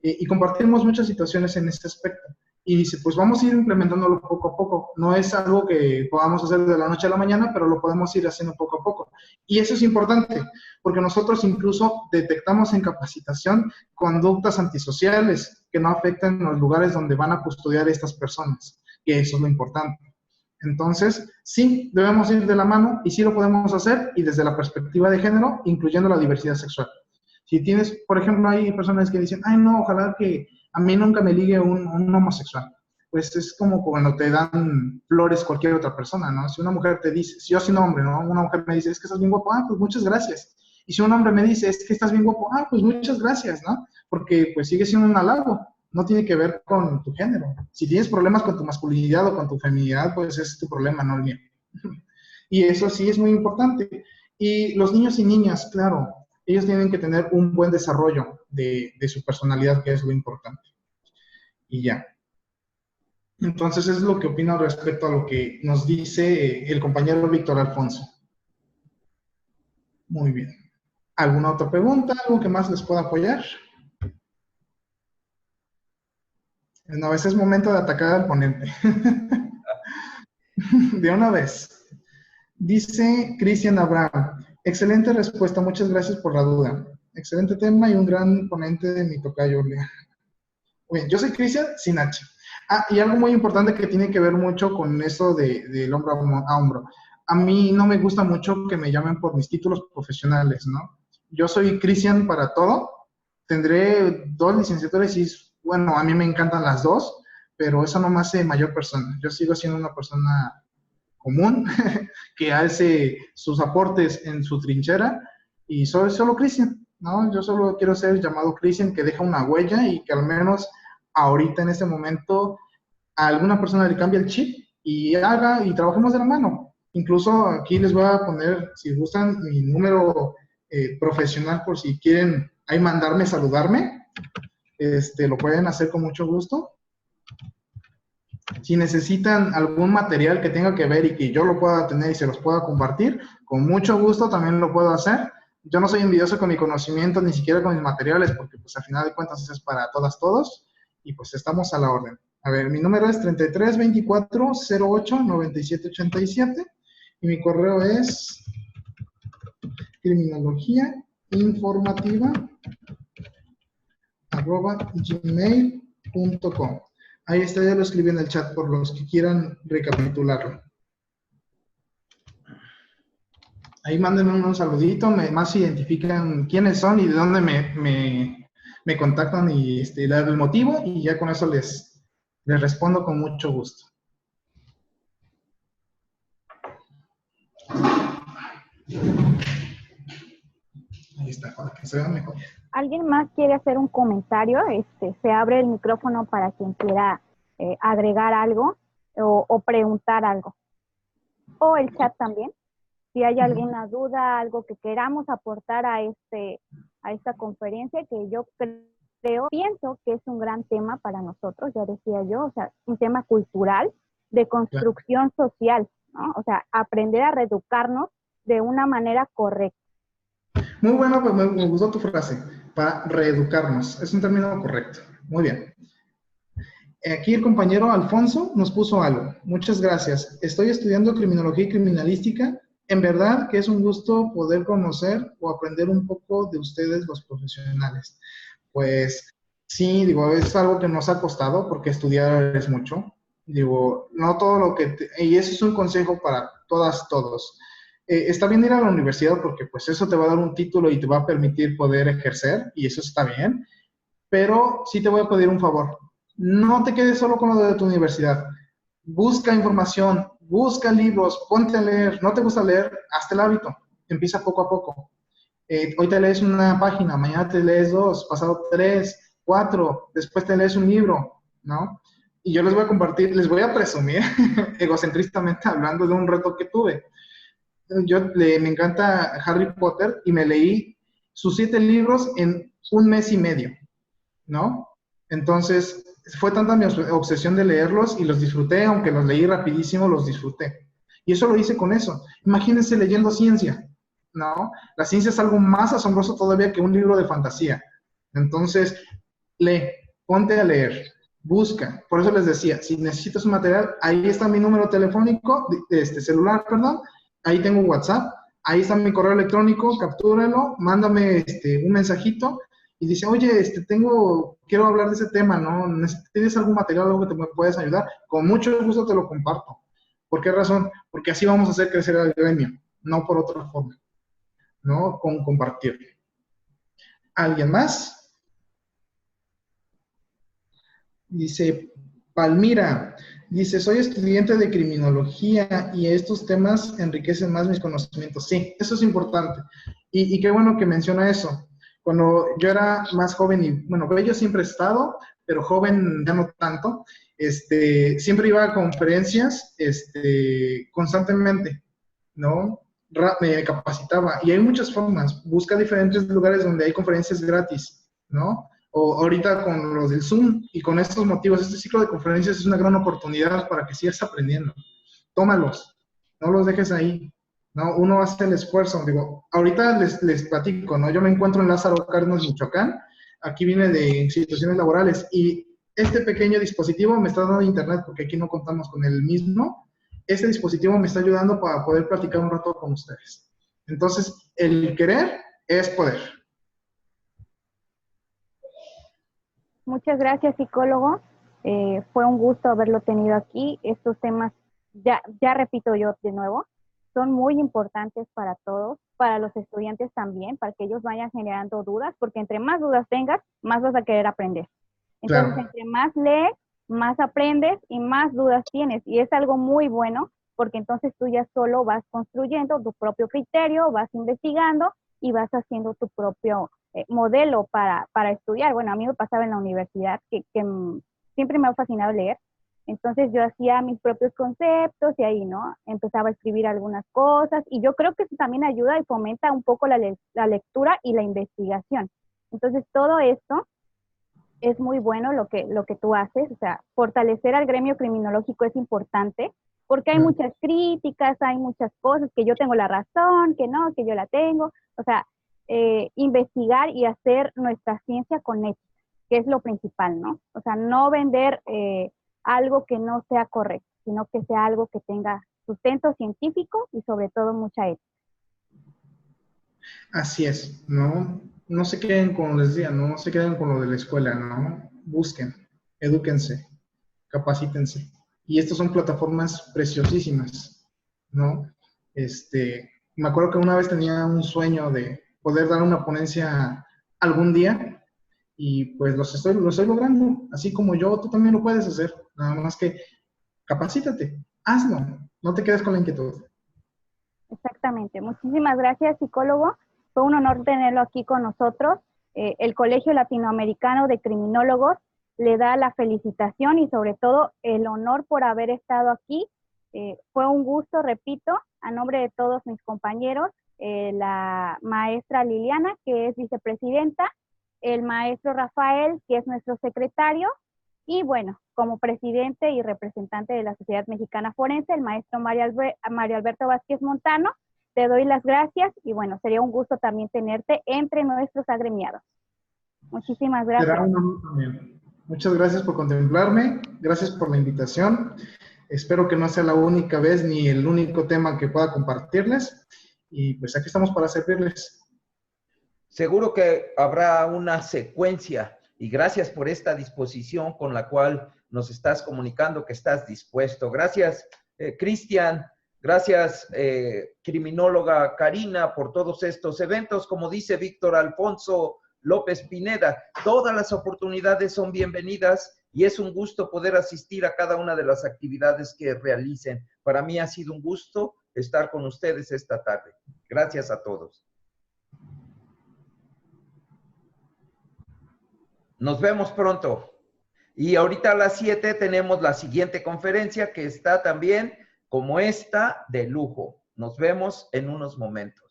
Y compartimos muchas situaciones en este aspecto. Y dice, pues vamos a ir implementándolo poco a poco. No es algo que podamos hacer de la noche a la mañana, pero lo podemos ir haciendo poco a poco. Y eso es importante, porque nosotros incluso detectamos en capacitación conductas antisociales que no afectan los lugares donde van a custodiar a estas personas, que eso es lo importante. Entonces, sí, debemos ir de la mano y sí lo podemos hacer, y desde la perspectiva de género, incluyendo la diversidad sexual. Si tienes, por ejemplo, hay personas que dicen, ay, no, ojalá que a mí nunca me ligue un homosexual. Pues es como cuando te dan flores cualquier otra persona, ¿no? Si una mujer te dice, si yo soy un hombre, ¿no? Una mujer me dice, es que estás bien guapo, pues muchas gracias. Y si un hombre me dice, es que estás bien guapo, pues muchas gracias, ¿no? Porque pues sigue siendo un halago. No tiene que ver con tu género. Si tienes problemas con tu masculinidad o con tu feminidad, pues ese es tu problema, no el mío. Y eso sí es muy importante. Y los niños y niñas, claro, ellos tienen que tener un buen desarrollo de su personalidad, que es lo importante. Y ya. Entonces, eso es lo que opino respecto a lo que nos dice el compañero Víctor Alfonso. Muy bien. ¿Alguna otra pregunta? ¿Algo que más les pueda apoyar? No, a veces es momento de atacar al ponente. De una vez. Dice Cristian Abraham. Excelente respuesta, muchas gracias por la duda. Excelente tema y un gran ponente de mi tocayo. Bien, yo soy Cristian sin H. Ah, y algo muy importante que tiene que ver mucho con eso del hombro a hombro. A mí no me gusta mucho que me llamen por mis títulos profesionales, ¿no? Yo soy Cristian para todo. Tendré 2 licenciaturas y, bueno, a mí me encantan las 2, pero eso no me hace mayor persona. Yo sigo siendo una persona común que hace sus aportes en su trinchera y soy solo Cristian, ¿no? Yo solo quiero ser llamado Cristian, que deja una huella y que al menos ahorita en este momento a alguna persona le cambie el chip y haga y trabajemos de la mano. Incluso aquí les voy a poner, si gustan, mi número profesional por si quieren ahí mandarme, saludarme. Lo pueden hacer con mucho gusto. Si necesitan algún material que tenga que ver y que yo lo pueda tener y se los pueda compartir, con mucho gusto también lo puedo hacer. Yo no soy envidioso con mi conocimiento, ni siquiera con mis materiales, porque pues al final de cuentas es para todas, todos, y pues estamos a la orden. A ver, mi número es 33 24 08 97 87 y mi correo es criminología informativa@gmail.com. Ahí está, ya lo escribí en el chat por los que quieran recapitularlo. Ahí mándenme un saludito, más identifican quiénes son y de dónde me contactan y dar el motivo y ya con eso les respondo con mucho gusto. Ahí está, para que se vea mejor. ¿Alguien más quiere hacer un comentario? Se abre el micrófono para quien quiera agregar algo o preguntar algo. O el chat también. Si hay alguna duda, algo que queramos aportar a esta conferencia, que yo pienso que es un gran tema para nosotros, ya decía yo, o sea, un tema cultural de construcción social, ¿no? O sea, aprender a reeducarnos de una manera correcta. Muy bueno, pues me gustó tu frase, para reeducarnos, es un término correcto, muy bien. Aquí el compañero Alfonso nos puso algo, muchas gracias, estoy estudiando criminología y criminalística, en verdad que es un gusto poder conocer o aprender un poco de ustedes los profesionales. Pues sí, digo, es algo que nos ha costado porque estudiar es mucho, digo, no todo lo que, y eso es un consejo para todas, todos. Está bien ir a la universidad porque pues eso te va a dar un título y te va a permitir poder ejercer y eso está bien, pero sí te voy a pedir un favor, no te quedes solo con lo de tu universidad, busca información, busca libros, ponte a leer, no te gusta leer, hazte el hábito, empieza poco a poco. Hoy te lees una página, mañana te lees 2, pasado 3, 4, después te lees un libro, ¿no? Y yo les voy a compartir, les voy a presumir, egocentristamente hablando de un reto que tuve. Me encanta Harry Potter y me leí sus 7 libros en un mes y medio, ¿no? Entonces, fue tanta mi obsesión de leerlos y los disfruté, aunque los leí rapidísimo, los disfruté. Y eso lo hice con eso. Imagínense leyendo ciencia, ¿no? La ciencia es algo más asombroso todavía que un libro de fantasía. Entonces, lee, ponte a leer, busca. Por eso les decía, si necesitas un material, ahí está mi número telefónico, celular, perdón, ahí tengo WhatsApp, ahí está mi correo electrónico, captúralo, mándame un mensajito y dice, oye, quiero hablar de ese tema, ¿no? ¿Tienes algún material, algo que me puedes ayudar? Con mucho gusto te lo comparto. ¿Por qué razón? Porque así vamos a hacer crecer al gremio, no por otra forma, ¿no? Con compartir. ¿Alguien más? Dice Palmira, dice, soy estudiante de criminología y estos temas enriquecen más mis conocimientos. Sí, eso es importante. Y qué bueno que menciona eso. Cuando yo era más joven, y bueno, bello siempre he estado, pero joven ya no tanto, siempre iba a conferencias constantemente, ¿no? Me capacitaba. Y hay muchas formas. Busca diferentes lugares donde hay conferencias gratis, ¿no? O ahorita con los del Zoom y con estos motivos, este ciclo de conferencias es una gran oportunidad para que sigas aprendiendo. Tómalos, no los dejes ahí, ¿no? Uno hace el esfuerzo. Digo, ahorita les platico, ¿no? Yo me encuentro en Lázaro Cárdenas, Michoacán. Aquí vine de situaciones laborales y este pequeño dispositivo me está dando internet porque aquí no contamos con el mismo. Este dispositivo me está ayudando para poder platicar un rato con ustedes. Entonces, el querer es poder. Muchas gracias, psicólogo. Fue un gusto haberlo tenido aquí. Estos temas, ya repito yo de nuevo, son muy importantes para todos, para los estudiantes también, para que ellos vayan generando dudas, porque entre más dudas tengas, más vas a querer aprender. Entonces, claro, entre más lees, más aprendes y más dudas tienes. Y es algo muy bueno, porque entonces tú ya solo vas construyendo tu propio criterio, vas investigando y vas haciendo tu propio modelo para estudiar. Bueno, a mí me pasaba en la universidad que siempre me ha fascinado leer. Entonces yo hacía mis propios conceptos y ahí, ¿no? Empezaba a escribir algunas cosas y yo creo que eso también ayuda y fomenta un poco la lectura y la investigación. Entonces todo esto es muy bueno lo que tú haces, o sea, fortalecer al gremio criminológico es importante porque hay muchas críticas, hay muchas cosas, que yo tengo la razón, que no, que yo la tengo, o sea, investigar y hacer nuestra ciencia con ética, que es lo principal, ¿no? O sea, no vender algo que no sea correcto, sino que sea algo que tenga sustento científico y sobre todo mucha ética. Así es, ¿no? No se queden con, les decía, no se queden con lo de la escuela, ¿no? Busquen, edúquense, capacítense. Y estas son plataformas preciosísimas, ¿no? Me acuerdo que una vez tenía un sueño de poder dar una ponencia algún día y pues lo estoy logrando. Así como yo, tú también lo puedes hacer. Nada más que capacítate, hazlo, no te quedes con la inquietud. Exactamente. Muchísimas gracias, psicólogo. Fue un honor tenerlo aquí con nosotros. El Colegio Latinoamericano de Criminólogos le da la felicitación y sobre todo el honor por haber estado aquí. Fue un gusto, repito, a nombre de todos mis compañeros, la maestra Liliana, que es vicepresidenta, el maestro Rafael, que es nuestro secretario, y bueno, como presidente y representante de la Sociedad Mexicana Forense, el maestro Mario Alberto Vázquez Montano. Te doy las gracias y bueno, sería un gusto también tenerte entre nuestros agremiados. Muchísimas gracias. Será un honor también. Muchas gracias por contemplarme, gracias por la invitación. Espero que no sea la única vez ni el único tema que pueda compartirles. Y pues aquí estamos para servirles. Seguro que habrá una secuencia y gracias por esta disposición con la cual nos estás comunicando que estás dispuesto. Gracias, Cristian. Gracias, criminóloga Karina, por todos estos eventos. Como dice Víctor Alfonso López Pineda, todas las oportunidades son bienvenidas y es un gusto poder asistir a cada una de las actividades que realicen. Para mí ha sido un gusto estar con ustedes esta tarde. Gracias a todos. Nos vemos pronto. Y ahorita a las 7 tenemos la siguiente conferencia que está también como esta de lujo. Nos vemos en unos momentos.